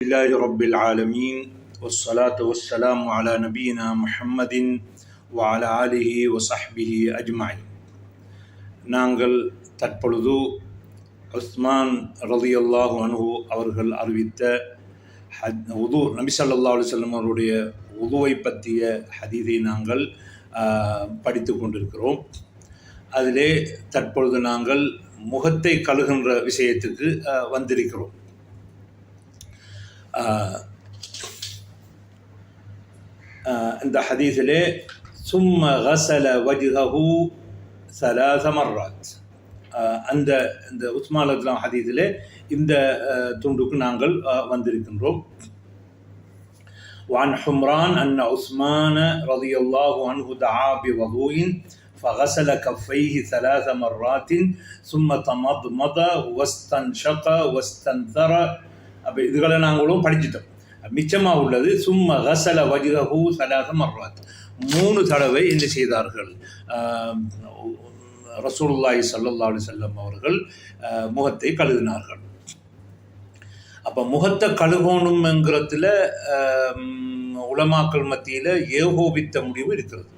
لله رب العالمين والصلاة والسلام على نبينا محمد وعلى آله وصحبه أجمعين. நாங்கள் தற்பொழுது உஸ்மான் ரலியல்லாஹு அன்ஹு அவர்கள் அறிவித்த உது நபி ஸல்லல்லாஹு அலைஹி வஸல்லம் அவருடைய உதுவை பற்றிய ஹதீஸை நாங்கள் படித்து கொண்டிருக்கிறோம். அதிலே தற்பொழுது நாங்கள் முகத்தை கழுகுகின்ற விஷயத்துக்கு வந்திருக்கிறோம். இந்த ஹதீஸிலே சும்ம கஸல வஜ்ஹஹு ஸலாஸ மர்ராத், அந்த உஸ்மான் ரலியல்லாஹு ஹதீஸிலே இந்த துண்டுக்கு நாங்கள் வந்திருக்கின்றோம். وعن حمران أن عثمان رضي الله عنه دعا بوضوء فغسل كفيه 3 مرات ثم تمضمض واستنشق واستنثر. அப்போ இதுகளை நாங்களும் படிச்சிட்டோம். மிச்சமாக உள்ளது சும்ம கஸல வஜ்ஹஹு 3 மர்ராத், 3 தடவை என்ன செய்தார்கள் ரசூலுல்லாஹி ஸல்லல்லாஹு அலைஹி வஸல்லம் அவர்கள் முகத்தை கழுவினார்கள். அப்போ முகத்தை கழுகணும்ங்கிறதுல உலமாக்கள் மத்தியில் ஏகோபித்த முடிவு இருக்கிறது.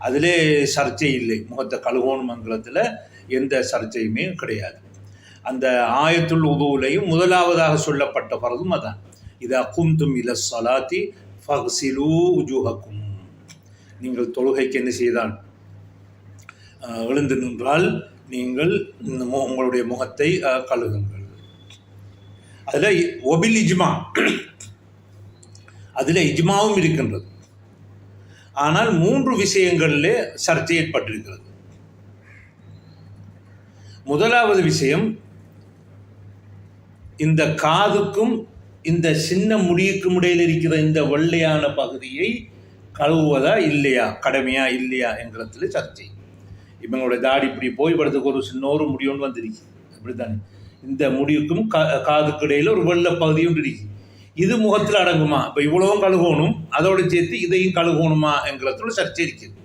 அதிலே சர்ச்சை இல்லை. முகத்தை கழுகணும்ங்கிறதுல எந்த சர்ச்சையுமே கிடையாது. அந்த ஆயத்துல் உதுவுலையும் முதலாவதாக சொல்லப்பட்ட பரதும் அதான், இதா கும்தும் இல ஸலாத்தி ஃபக்ஸிலூ உஜூஹக்கும், நீங்கள் தொழுகைக்கு என்ன செய்தால் எழுந்து நின்றால் நீங்கள் உங்களுடைய முகத்தை கழுகுங்கள். அதில் ஒபில் இஜ்மா, அதில் இஜ்மாவும் இருக்கின்றது. ஆனால் 3 விஷயங்களிலே சர்ச்சை ஏற்பட்டிருக்கிறது. முதலாவது விஷயம், இந்த காதுக்கும் இந்த சின்ன முடியுக்கும் இடையில் இருக்கிற இந்த வெள்ளையான பகுதியை கழுவுவதா இல்லையா, கடமையா இல்லையா என்கிறதுல சர்ச்சை. இவங்களுடைய தாடி இப்படி போய் படுறதுக்கு ஒரு சின்ன ஒரு முடிவுன்னு வந்திருக்கு, அப்படித்தானே? இந்த முடிவுக்கும் காதுக்கு இடையில் ஒரு வெள்ளை பகுதியும் இருக்கு. இது முகத்தில் அடங்குமா? இப்போ இவ்வளவும் கழுகணும், அதோடு சேர்த்து இதையும் கழுகணுமா என்கிறதுல சர்ச்சை இருக்குது.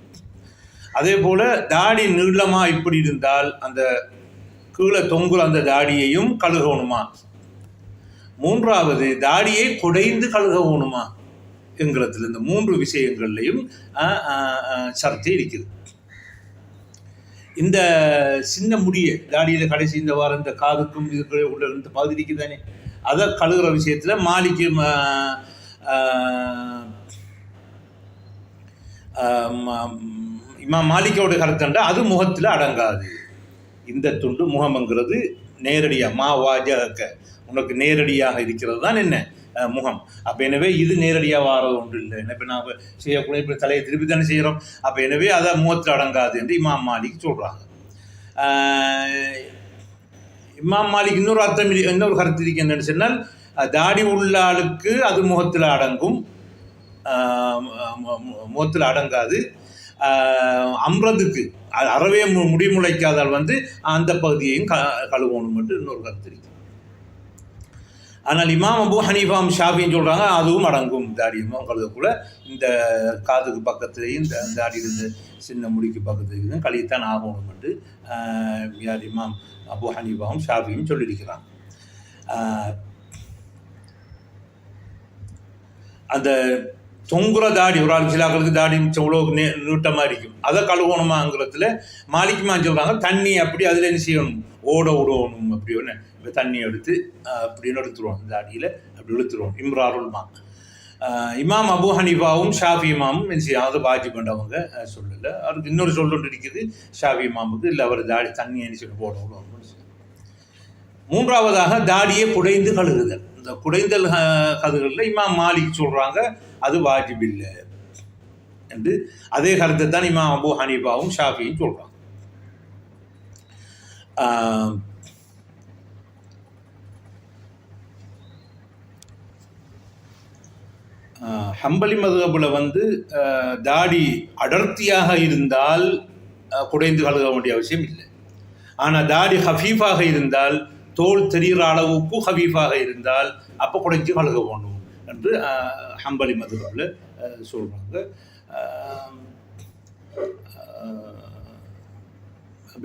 அதே போல் தாடி நீளமாக இப்படி இருந்தால் அந்த கீழே தொங்குற அந்த தாடியையும் கழுகணுமா? மூன்றாவது, தாடியை குடைந்து கழுகணுமா என்கிறதுல இந்த 3 விஷயங்கள்லையும் சர்ச்சை இருக்குது. இந்த சின்ன முடியை தாடியில் கடைசி இந்த வாரம் இந்த காதுக்கும் இதுக்கு உள்ள இந்த பகுதி இருக்குது தானே, அதை கழுகுற விஷயத்தில் மாலிக்கு இமாம் மாலிக்கோட கருத்தண்டா அது முகத்தில் அடங்காது. இந்த துண்டு முகம்ங்கிறது நேரடியாக வாஜக உனக்கு நேரடியாக இருக்கிறது தான் என்ன முகம். அப்போ எனவே இது நேரடியாக வாரது ஒன்று இல்லை. இப்போ நாம் செய்யக்கூடிய இப்போ தலையை திருப்பி தானே செய்கிறோம். அப்போ எனவே அதை முகத்தில் அடங்காது என்று இமாம் மாலிக் சொல்கிறாங்க. இமாம் மாலிக் இன்னொரு அர்த்தம், இன்னொரு கருத்து இருக்கு. என்னென்னு சொன்னால், தாடி உள்ள ஆளுக்கு அது முகத்தில் அடங்கும், முகத்தில் அடங்காது. அம்ரதுக்கு அறவே முடிமுளைக்காதால் அந்த பகுதியையும் கழுவணும் என்று இன்னொரு கருத்து இருக்கு. ஆனால் இமாம் அபு ஹனீஃபாவும் ஷாஃபியும் சொல்கிறாங்க அதுவும் அடங்கும், தாடியும் கழுவக்கூட இந்த காதுக்கு பக்கத்துலேயும் இந்த தாடியில் இந்த சின்ன முடிக்கு பக்கத்துலேயும் கழித்தான் ஆகணும் என்று யார் இமாம் அபு ஹனீஃபாவும் ஷாஃபியும் சொல்லியிருக்கிறாங்க. அந்த தொங்குற தாடி ஒரு ஆள் சிலாக்களுக்கு தாடி எவ்வளோ நீட்டமாக இருக்கும், அதை கழுவணுமாங்கிறதுல மாலிக்குமா சொல்கிறாங்க தண்ணி அப்படி அதில் என்ன செய்யணும், ஓட விடணும். அப்படி ஒன்று இப்போ தண்ணியை எடுத்து அப்படின்னு எடுத்துருவோம், தாடியில் அப்படி இழுத்துருவோம். இம்ராருல்மா. இமாம் அபு ஹனீஃபாவும் ஷாஃபி இமாமும் என்ன செய்யும், அதை பாஜி பண்ணவங்க சொல்லலை. அவருக்கு இன்னொரு சொல்லொன்று இருக்குது ஷாஃபி இமாமுக்கு, இல்லை அவர் தாடி தண்ணி என்ன செய்யணும் போட விடுவோம். மூன்றாவதாக தாடியை குடைந்து கழுகுதல். இந்த குடைந்தல் கதுகளில் இமாம் மாலிக் சொல்கிறாங்க அது வாஜிப் இல்லை என்று. அதே கருத்தை தான் இமாம் அபு ஹனீஃபாவும் ஷாஃபியும் சொல்கிறாங்க. ஹம்பலி மதுஹபில் தாடி அடர்த்தியாக இருந்தால் குடைந்து கழுக வேண்டிய அவசியம் இல்லை. ஆனால் தாடி ஹஃபீஃபாக இருந்தால், தோல் தெரிகிற அளவுக்கு ஹஃபீஃபாக இருந்தால் அப்போ குடைஞ்சு கழுக வேணும் என்று ஹம்பலி மதுஹபில் சொல்கிறாங்க.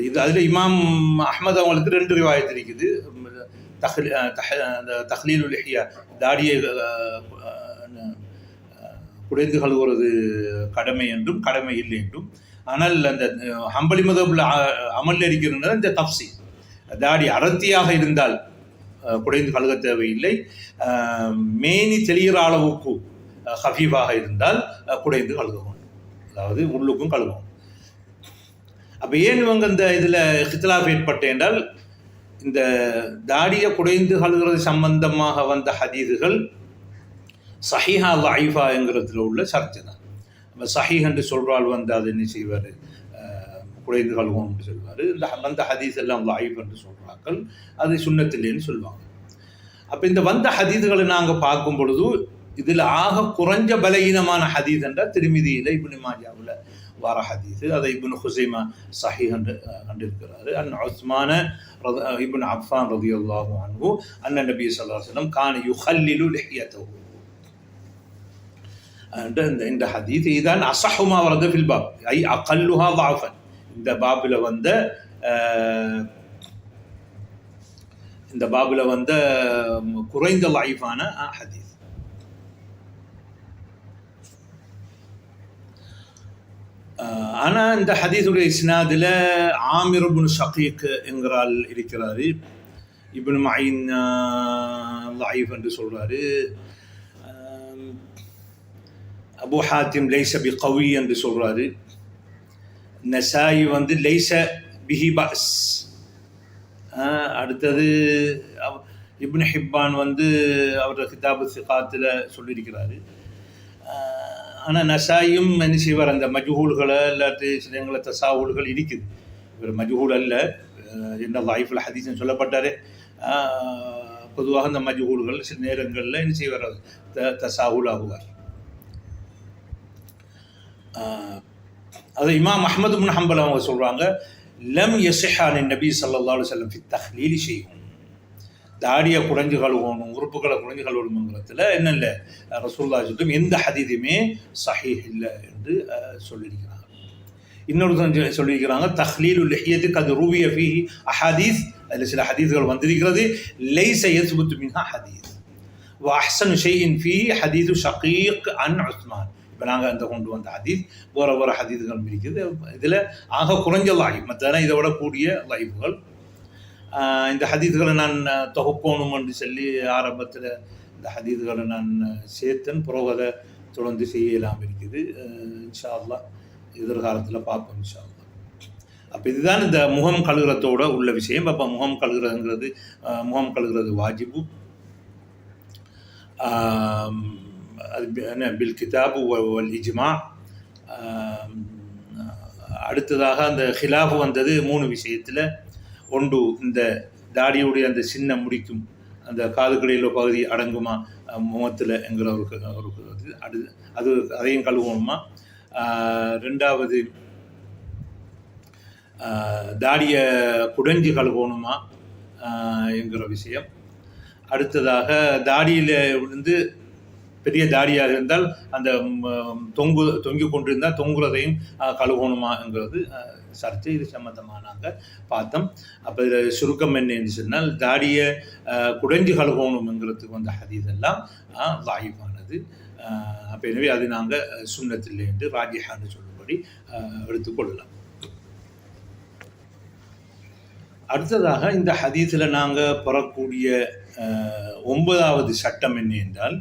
இது அதில் இமாம் அஹ்மது அவங்களுக்கு 2 ரிவாயத் இருக்குது. அந்த தஹ்லீலுல் லிஹ்யா தாடியை குடைந்து கழுவுறது கடமை என்றும் கடமை இல்லை என்றும். ஆனால் அந்த ஹம்பலி மதபில் அமல் இருக்கிறது இந்த தப்சி, தாடி அடர்த்தியாக இருந்தால் குடைந்து கழுக தேவையில்லை, மேனி தெளிகிற அளவுக்கு ஹஃபீஃபாக இருந்தால் குடைந்து கழுகவும், அதாவது உள்ளுக்கும் கழுவும். அப்போ ஏன் இவங்க இந்த இதில் இஹ்திலாஃப் ஏற்பட்டு என்றால், இந்த தாடியை குடைந்து கழுகிறது சம்பந்தமாக வந்த ஹதீதுகள் சஹீஹா லைஃபா என்கிறதுல உள்ள சர்ச்சை தான். நம்ம சஹீஹ் என்று சொல்கிறாள் வந்து அது என்ன செய்வார், குடைந்து கழுவோம் என்று சொல்வார். இந்த வந்த ஹதீஸ் எல்லாம் லைஃப் என்று சொல்கிறார்கள், அது சுன்னத்தில்லைன்னு சொல்லுவாங்க. அப்போ இந்த வந்த ஹதீதுகளை நாங்கள் பார்க்கும் பொழுது இதில் ஆக குறைஞ்ச பலகீனமான ஹதீஸ் என்றால் திருமிதியில் இப்னு மாஜாவில் வர ஹதீஸு, அதை இப்னு ஹுஸைமா சஹீஹ் கண்டிருக்கிறாரு. உஸ்மான இப்னு அஃபான் ரலியல்லாஹு அன்ஹு அன்ன நபி ஸல்லல்லாஹு அலைஹி வஸல்லம் கான யுஹல்லிலு லிஹ்யத்தஹு. இந்த ஹதீஸ் இதான் அஸஹு மா வரத ஃபில் பாப், ஐ அகல்லுஹா ضعفன். இந்த பாபில் வந்த குறைந்த லைஃபான ஹதீஸ். ஆனால் இந்த ஹதீஸுடைய இஸ்னாதில் ஆமிர் இப்னு ஷகீக் என்கிறால் இருக்கிறாரு. இப்னு மயின் லைஃப் என்று சொல்கிறாரு. அபு ஹாத்திம் லைஸ பி கவி என்று சொல்கிறாரு. நசாயி வந்து லைஸ பிஹி பஸ். அடுத்தது இப்னு ஹிப்பான் வந்து அவரோட கிதாபு சிகாத்தில் சொல்லியிருக்கிறாரு. ஆனால் நசாயும் என்ன செய்வார், அந்த மஜ்ஹூல்களை இல்லாட்டி சில எங்களை தசாவுல்கள் இருக்குது. இவர் மஜ்ஹூல் அல்ல, என்ன லைஃபில் ஹதீஸ்ன்னு சொல்லப்பட்டார். பொதுவாக இந்த மஜ்ஹூல்கள் சில நேரங்களில் என்ன செய்வார், தசாவுல் ஆகுவார். அது இமாம் அஹ்மது பின் ஹம்பல் அவங்க சொல்கிறாங்க, லம் யஸிஹ் நபி ஸல்லல்லாஹு அலைஹி வஸல்லம் ஃபி தஹ்லீலி ஷைஉன். தாடியை குறைஞ்சு கழுவணும், உறுப்புகளை குறைஞ்சு கழுவணுங்கிறதுல என்ன இல்லை, ரசூலுல்லாஹி சொல்லும் எந்த ஹதீதுமே சஹீஹ் இல்லை என்று சொல்லியிருக்கிறாங்க. இன்னொரு சொல்லியிருக்கிறாங்க, தஹ்லீலுல் லிஹ்யத்துக்கு அது ரூவிய ஃபீஹி அஹாதீஸ், அதில் சில ஹதீஸ்கள் வந்திருக்கிறது. லைஸ யஸ்புத்து மின்ஹா ஹதீஸ் வ அஹ்ஸனு ஷைஇன் ஃபீஹி ஹதீது ஷகீக் அன் உஸ்மான். இப்போ நாங்கள் அந்த கொண்டு வந்த ஹதீஸ் வேறு ஹதீதுகள் இருக்குது. இதில் ஆக குறைஞ்ச லைஃப், மற்ற இதை விட கூடிய லைஃப்கள். இந்த ஹதீதுகளை நான் தொகுக்கணும் என்று சொல்லி ஆரம்பத்தில் இந்த ஹதீதுகளை நான் சேர்த்தன், புரோகதை தொடர்ந்து செய்யலாம் இருக்குது. இன்ஷா அல்லாஹ் எதிர்காலத்தில் பார்ப்போம் இன்ஷா அல்லாஹ். அப்போ இதுதான் இந்த முகம் கழுகுறதோட உள்ள விஷயம். அப்போ முகம் கழுகுறது வாஜிபு. அது என்ன பில் கிதாபு வல் இஜ்மா. அடுத்ததாக அந்த ஹிலாஃபு வந்தது 3 விஷயத்தில். ஒன்று, இந்த தாடியுடைய அந்த சின்ன முடிக்கும் அந்த காதுகளில் பகுதி அடங்குமா முகத்தில் என்கிற அது அதையும் கழுவணுமா. ரெண்டாவது, தாடியை குடைஞ்சி கழுவணுமா என்கிற விஷயம். அடுத்ததாக, தாடியில் இருந்து பெரிய தாடியாக இருந்தால் அந்த தொங்கி கொண்டிருந்தால் தொங்குறதையும் கழுவணுமாங்கிறது சர்ச்சை. இது சம்மந்தமாக நாங்கள் பார்த்தோம். அப்போ இதில் சுருக்கம் என்னன்னு சொன்னால், தாடியை குடைஞ்சு கழுவணுங்கிறதுக்கு வந்த ஹதீஸ் எல்லாம் லாயிஃபானது. அப்போ எனவே அது நாங்கள் சுன்னத்தில்லை என்று ராஜிஹான்னு சொல்லும்படி எடுத்துக்கொள்ளலாம். அடுத்ததாக, இந்த ஹதீஸில் நாங்கள் பெறக்கூடிய 9வது சட்டம் என்ன என்றால்,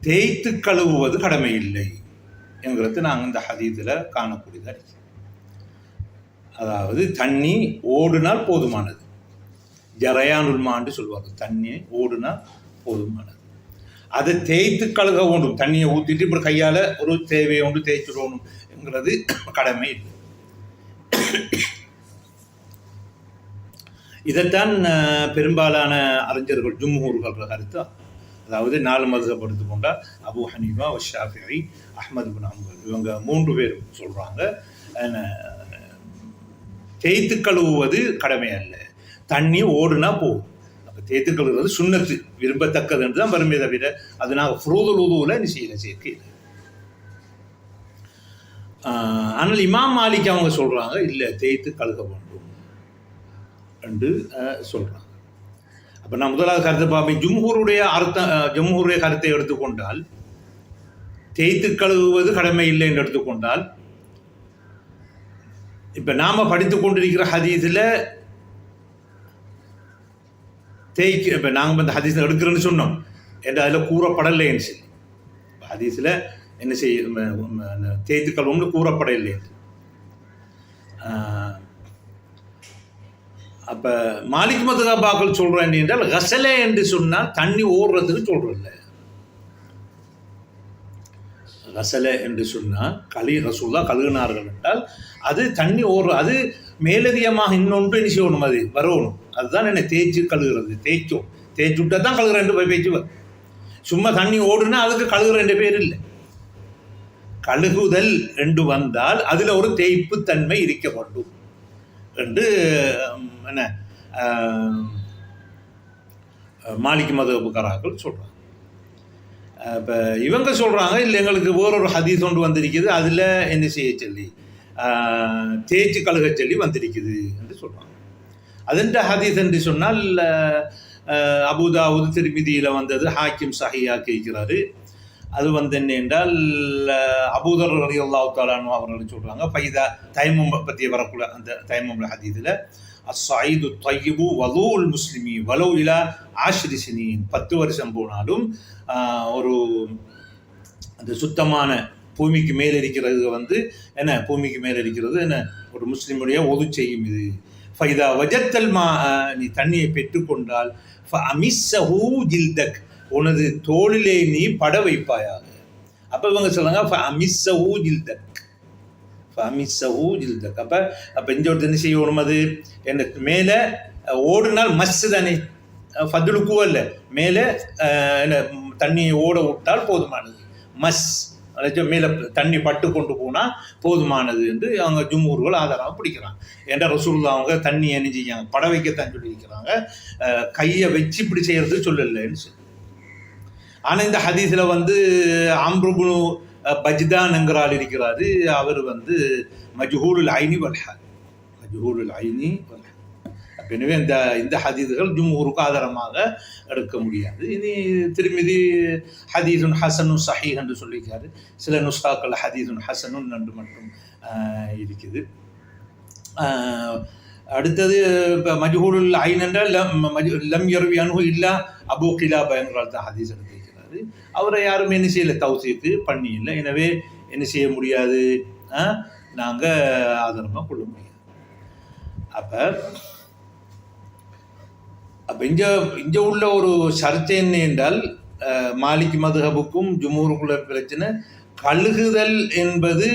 தேய்த்து கழுவுவது கடமை இல்லை என்கிறது நாங்கள் இந்த ஹதீஸில் காணக்கூடியதாக. அதாவது தண்ணி ஓடுனால் போதுமானது, ஜரையானுல் மான்னு சொல்லுவாங்க. தண்ணி ஓடுனால் போதுமானது. அதை தேய்த்து கழுக வேண்டும். தண்ணியை ஊற்றிட்டு இப்படி கையால் ஒரு தேவையை ஒன்று தேய்ச்சிடணுங்கிறது கடமை இல்லை. இதைத்தான் பெரும்பாலான அறிஞர்கள் ஜும்ஹூர்கள் கருத்து. அதாவது 4 மதுஹப் எடுத்துக்கொண்டால் அபு ஹனீஃபா, ஷாஃபிஈ, அஹ்மது பின் ஹம்பல், இவங்க 3 பேரும் சொல்கிறாங்க, தேய்த்து கழுவுவது கடமை அல்ல, தண்ணி ஓடுனா போகும். அப்போ தேய்த்து கழுவுவது சுன்னத்து, விரும்பத்தக்கது என்று தான் வருமே தவிர அது நாங்கள் ஃப்ரூதுல் உதுவில் நீ சேர்க்கை இல்லை. ஆனால் இமாம் மாலிக் அவங்க சொல்கிறாங்க, இல்லை தேய்த்து கழுக வேண்டும் என்று சொல்கிறாங்க. அப்போ நான் முதலாவது கருத்தை பார்ப்பேன். ஜும்ஹூருடைய கருத்தை எடுத்துக்கொண்டால் தேய்த்து கழுவுவது கடமை இல்லை என்று எடுத்துக்கொண்டால், இப்போ நாம் படித்து கொண்டிருக்கிற ஹதீஸில் இப்போ நாங்கள் வந்து ஹதீஸை எடுக்கிறோன்னு சொன்னோம் என்று அதில் கூறப்படலைன்னு சொல்லி, ஹதீஸில் என்ன செய்ய தேய்த்து கழுவும்னு கூறப்படவில்லை. அப்போ மாலிக் மதுஹபாக்கள் சொல்கிறேன் என்றால் கசலை என்று சொன்னால் தண்ணி ஓடுறதுக்கு சொல்கிறதில்ல. கசலை என்று சொன்னால் ரசூலுல்லாஹ் கழுகினார்கள் என்றால் அது தண்ணி ஓடுற, அது மேலதிகமாக இன்னொன்று என்ன செய்யணும், அது வரணும். அதுதான் என்ன தேய்ச்சி கழுகுறது. தேய்ச்சி விட்டா தான் கழுகுறேன் போய் பேச்சு. சும்மா தண்ணி ஓடுனா அதுக்கு கழுகுற பேர் இல்லை. கழுகுதல் என்று வந்தால் அதில் ஒரு தேய்ப்பு தன்மை இருக்க வேண்டும் என்று என்ன மாலிக் மதுஹப்காரர்கள் சொல்கிறாங்க. இப்போ இவங்க சொல்கிறாங்க இல்லை, எங்களுக்கு வேறொரு ஹதீஸ் ஒன்று வந்திருக்குது, அதில் என்ன செய்ய சொல்லி தேய்ச்சி கழுக சொல்லி வந்திருக்குது என்று சொல்கிறாங்க. அதென்ற ஹதீஸ் என்று சொன்னால் அபூதாவுத் திர்மிதியில் வந்தது, ஹாக்கிம் சஹீஹா கேட்கிறாரு. அது வந்து என்ன என்றால் அபூதர் ரலியல்லாஹு தஆலா அன்ஹு அவர்கள் சொல்கிறாங்க, ஃபைதா தைமம் பற்றி வரக்கூடிய அந்த தைமம் ஹதீஸில் அஸ்ஸஈது த்வையிபு வலூல் முஸ்லிமி வலோ இலா 10 சினீன், 10 வருஷம் போனாலும் ஒரு அந்த சுத்தமான பூமிக்கு மேலே இருக்கிறது வந்து என்ன, பூமிக்கு மேலே இருக்கிறது என்ன ஒரு முஸ்லிமுடைய ஒது செய்யும். இது ஃபைதா வஜத்தல் மா, நீ தண்ணியை பெற்றுக்கொண்டால் ஃபஅமிஸ்ஸஹு ஜில்தக், உனது தோளிலே நீ பட வைப்பாயாக. அப்போ இவங்க சொல்கிறாங்க ஃபஅமிஸ்ஸஹு ஜில்தக், ஃபஅமிஸ்ஸஹு ஜில்தக். அப்போ இங்கே ஒரு என்ன செய்யணும், அது என்ன மேலே ஓடுனால் மஸ்ஸு தானே, ஃபதுலுக்குவோ இல்லை, மேலே என்ன தண்ணியை ஓட விட்டால் போதுமானது. மஸ் மேலே தண்ணி பட்டு கொண்டு போனால் போதுமானது என்று அவங்க ஜும்ஹூர்கள் ஆதாரமாக பிடிக்கிறாங்க. ஏன்டா ரசூலுல்லாஹ் அவங்க தண்ணி என்ன செய்யாங்க, பட வைக்கத்தான் சொல்லியிருக்கிறாங்க, கையை வச்சு இப்படி செய்கிறது சொல்லலைன்னு சொல்லி. ஆனால் இந்த ஹதீஸில் வந்து அம்ரு இப்னு பஜ்தான் என்கிறார் இருக்கிறாரு. அவர் வந்து மஜ்ஹூலுல் ஐனி வல்ஹால், மஜ்ஹூலுல் ஐனி வல்ஹால். எனவே இந்த ஹதீதுகள் ஜும்ஹூருக்கு ஆதாரமாக எடுக்க முடியாது. இனி திருமிதி ஹதீதுன் ஹசனுன் சஹீஹ் என்று சொல்லியிருக்காரு. சில நுஸ்காக்கள் ஹதீதுன் ஹசனுன் என்று மட்டும் இருக்குது. அடுத்தது இப்போ மஜ்ஹூலுல் ஐன் என்றால் லம் யர்வி அன்ஹு இல்லா அபூ கிலாபா என்கிறார் தான் ஹதீஸ் எடுத்திருக்கிறாரு. அவரை யாரும் என்ன செய்யலை, தௌசீக்கு பண்ணி இல்லை. எனவே என்ன செய்ய முடியாது, நாங்கள் ஆதாரமாக கொள்ள முடியாது. அப்போ இங்கே உள்ள ஒரு சர்ச்சை என்ன என்றால், மாலிக் மதுஹபுக்கும் ஜும்ஹூருக்குள்ள பிரச்சனை, கழுகுதல் என்பது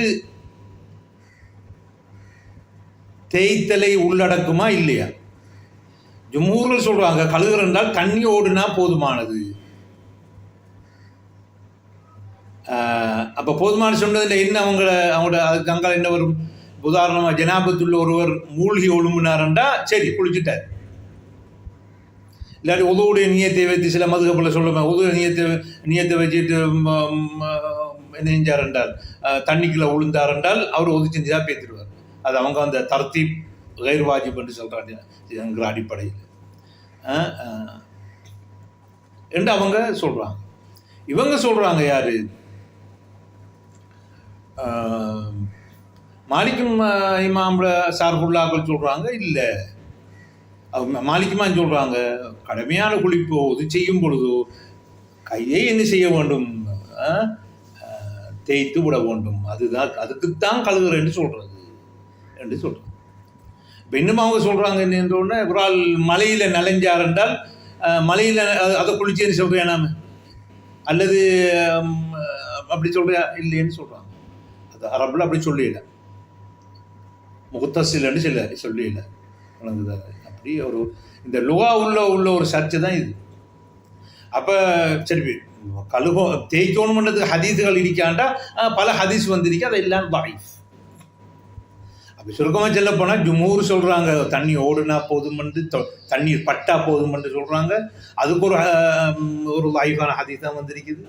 தேய்த்தலை உள்ளடக்குமா இல்லையா? ஜும்ஹூர்கள் சொல்றாங்க கழுகுற என்றால் தண்ணி ஓடுனா போதுமானது. அப்போ போதுமான சொன்னதில் என்ன அவங்களோட அதுக்கு அங்கே என்ன வரும், உதாரணமாக ஜனாபத்துள்ள ஒருவர் மூழ்கி ஒழும்பினார்ண்டா சரி குளிச்சுட்டார். இல்லாட்டி உதவுடைய நியத்தை வைத்து சில மதுகப்பில் சொல்லுவேன், உதவு நியத்தை வச்சுட்டு என்ன செஞ்சார் என்றால் தண்ணிக்குள்ளே விழுந்தார் என்றால் அவர் ஒது செஞ்சுதான் பேத்திடுவார். அது அவங்க அந்த தர்த்தீப் கைர் வாஜிப் என்று சொல்கிறாங்கிற அடிப்படையில் என்று அவங்க சொல்கிறாங்க. இவங்க சொல்கிறாங்க யார், மாலிக்கும் இமாம் சார்புல்லாக்கள் சொல்கிறாங்க இல்லை, மாலிக்குமான்னு சொல்கிறாங்க கடுமையான குளிப்பு இது செய்யும் பொழுதோ கையை என்ன செய்ய வேண்டும், தேய்த்து விட வேண்டும். அதுக்குத்தான் கழுகுறேன்னு சொல்கிறது என்று சொல்கிறாங்க. இப்போ இன்னும் அவங்க சொல்கிறாங்க என்னன்றோடனே ஒரு ஆள் மலையில் நனைஞ்சார் என்றால் மலையில் அதை குளிச்சேன்னு சொல்கிறேன் நாம, அல்லது அப்படி சொல்கிறியா இல்லைன்னு சொல்கிறாங்க. அது அரபில் அப்படி சொல்லிடல, முகத்தசில்ன்னு சொல்லிடல வழங்குதாரு. அப்படி ஒரு இந்த லுகா உள்ள ஒரு சர்ச்சை தான் இது. அப்போ சரி தேய்க்கணும்ன்றதுக்கு ஹதீஸுகள் இருக்காண்டா பல ஹதீஸ் வந்திருக்கு, அதை எல்லாம் தாயிஃப். அப்படி சுருக்கமாக சொல்ல போனால் ஜும்ஹூர் சொல்கிறாங்க தண்ணி ஓடுனா போதுமென்று, தண்ணீர் பட்டா போதுமென்று சொல்கிறாங்க. அதுக்கு ஒரு தாயிஃபான ஹதீஸ் தான் வந்திருக்குது.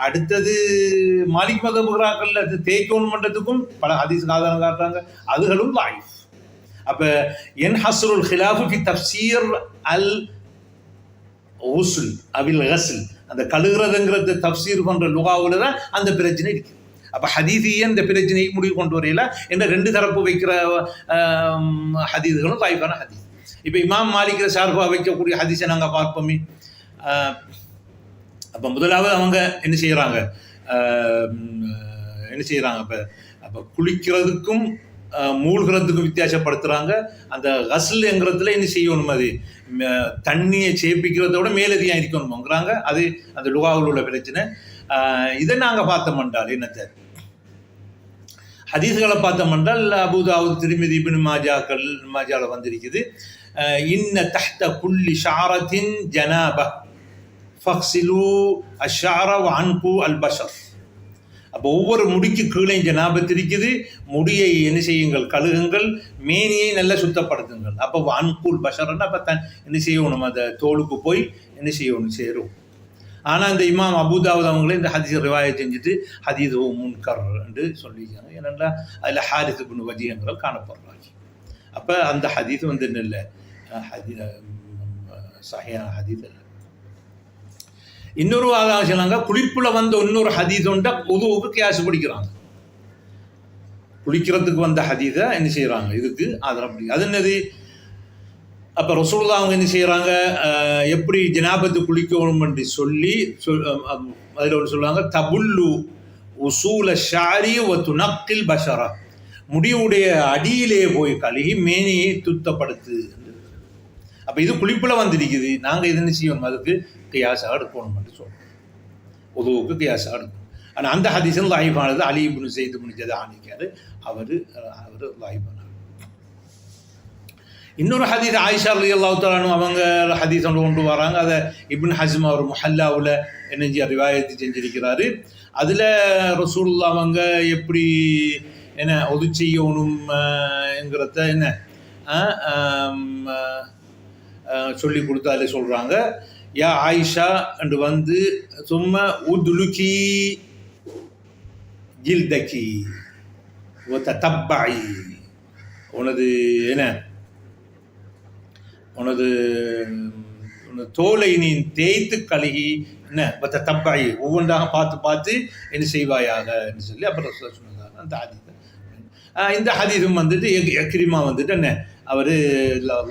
அடுத்தது மாலிக் மதுஹப்காரர்கள் அது தேய்க்கணும்ன்றதுக்கும் பல ஹதீஸ் ஆதாரம் காட்டுறாங்க, அதுகளும் தாயிஃப். அப்போ என் ஹஸ்ருல் ஹிலாஃபு ஃபி தஃப்சீர் அல் உசுல் அவில் ஹஸ்ல், அந்த கழுகுறதுங்கிறத தஃப்சீர் பண்ணுற லுகாவில் தான் அந்த பிரச்சனை இருக்குது. அப்போ ஹதீஸியே இந்த பிரச்சனையை முடிவு கொண்டு வரையில என்ற ரெண்டு தரப்பு வைக்கிற ஹதீஸ்களும் லைஃபான ஹதீஸ். இப்போ இமாம் மாலிக்கிற சார்பாக வைக்கக்கூடிய ஹதீஸை நாங்கள் பார்ப்போமே. அப்போ முதலாவது அவங்க என்ன செய்கிறாங்க அப்போ குளிக்கிறதுக்கும் மூழ்கிறதுக்கும் வித்தியாசப்படுத்துகிறாங்க. அந்த ஹஸ்லுங்கிறதுல என்ன செய்யணும், அது தண்ணியை சேப்பிக்கிறதோட மேலதியாக இருக்கணுங்கிறாங்க. அது அந்த லுகாவில் உள்ள பிரச்சனை. இதை நாங்கள் பார்த்தோம்ன்றால் என்னத்தை ஹதீஸ்களை பார்த்தோம்ன்றால் அபூதாவுத், திர்மிதி, இப்னு மாஜாவில் வந்திருக்குது. இன்ன தஹ்த குல்லி ஷாரத்தின் ஜனாப ஃபக்ஸிலு அஷ்ஷார வஅன்கு அல் பஷர். அப்போ ஒவ்வொரு முடிக்கு கீழே ஜனாபத் இருக்குது. முடியை என்ன செய்யுங்கள், கழுகுங்கள். மேனியை நல்லா சுத்தப்படுத்துங்கள். அப்போ அன்குல் பஷர்ன்னா அப்போ என்ன செய்யணும், அந்த தோலுக்கு போய் என்ன செய்யணும், சேரும். ஆனால் இந்த இமாம் அபூதாவுத் அவங்களே இந்த ஹதீஸ் ரிவாயை செஞ்சுட்டு ஹதீஸ் முன்கர் என்று சொல்லியிருக்காங்க. ஏனென்றால் அதில் ஹாரிஸ் இப்னு வஜீஹ்ங்கிறவங்க காணப்படுறாங்க. அப்போ அந்த ஹதீஸ் வந்து என்ன இல்லை, சஹீஹான ஹதீஸ் இல்லை. இன்னொரு ஆதாரம் சொன்னாங்க, குளிப்பில் வந்த இன்னொரு ஹதீஸ் உண்டா உதுவுக்கு கியாஸ் பிடிக்கிறாங்க. குளிக்கிறதுக்கு வந்த ஹதீஸை என்ன செய்கிறாங்க, இதுக்கு ஆதாரம் பிடிக்கும். அது என்னது, அப்போ ரசூலுல்லாஹ் அவங்க என்ன செய்கிறாங்க, எப்படி ஜனாபத்து குளிக்கணும் என்று சொல்லி அதில் ஒன்று சொல்லுவாங்க, தபுல்லு உசூல ஷாரி வ துனக்கில் பஷரா, முடிவுடைய அடியிலே போய் கழுகி மேனியை துத்தப்படுத்து. அப்போ இது குளிப்பில் வந்திருக்குது. நாங்கள் இது என்ன செய்யணும், அதுக்கு கியாஸாக எடுக்கணும் என்று சொல்கிறோம். உதுவுக்கு கியாஸாக எடுக்கணும். ஆனால் அந்த ஹதீஸும் லைஃபானது அலி இப்னு ஸைத் இப்னு ஜதான் ஆனிக்காரு. அவர் லைஃபானார். இன்னொரு ஹதீஸ் ஆயிஷா ரலியல்லாஹு தஆலா அன்ஹா அவங்க ஹதீஸ் கொண்டு வராங்க. அதை இப்னு ஹஸ்ம் அவர் முஹல்லாவில் என்ன ரிவாயத்து செஞ்சிருக்கிறாரு. அதில் ரசூலுல்லாஹ் அவங்க எப்படி என்ன ஒது செய்யணும்ங்கிறத என்ன சொல்லி கொடுத்து அதில் சொல்கிறாங்க, யா ஆயிஷா என்று வந்து சும்மா உதுலுக்கி ஜில்தக்கி தப்பாய், உனது என்ன உனது தோலை நீ தேய்த்து கழுகி என்ன தப்பாய் ஒவ்வொன்றாக பார்த்து பார்த்து என்ன செய்வாயாக என்று சொல்லி அப்புறம் சொன்னாங்க. அந்த ஹதீஸ் இந்த ஹதீஸும் வந்துட்டு எக்ரிமா வந்துட்டு என்ன அவர்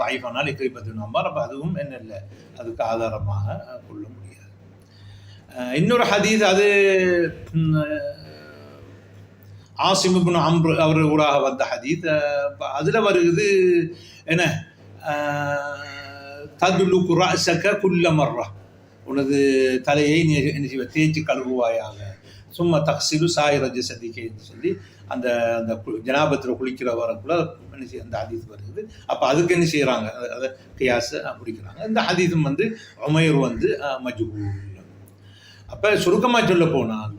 லைஃபானால் இக்ரிமத்து நம்பார். அப்போ அதுவும் என்ன இல்லை, அதுக்கு ஆதாரமாக கொள்ள முடியாது. இன்னொரு ஹதீஸ் அது ஆசிம் இப்னு அம்ர் அவர் ஊடாக வந்த ஹதீஸ். அதில் வருகிறது என்ன, ததுலுக்கு ரஅஸக குல்ல மர்ரா, உனது தலையை நீ தேய்ச்சி கழுவுவாயாக. சும்மா தக்ஸிலு சாயிர ஜஸதிகே என்று சொல்லி அந்த அந்த ஜனாபத்தில் குளிக்கிற வரக்குள்ள அந்த ஹதீஸ் வருது. அப்போ அதுக்கு என்ன செய்கிறாங்க, அதை கியாஸை பிடிக்கிறாங்க. இந்த ஹதீஸும் வந்து உமைர் வந்து மஜ்ஹூல். அப்போ சுருக்கமாக சொல்ல போனால்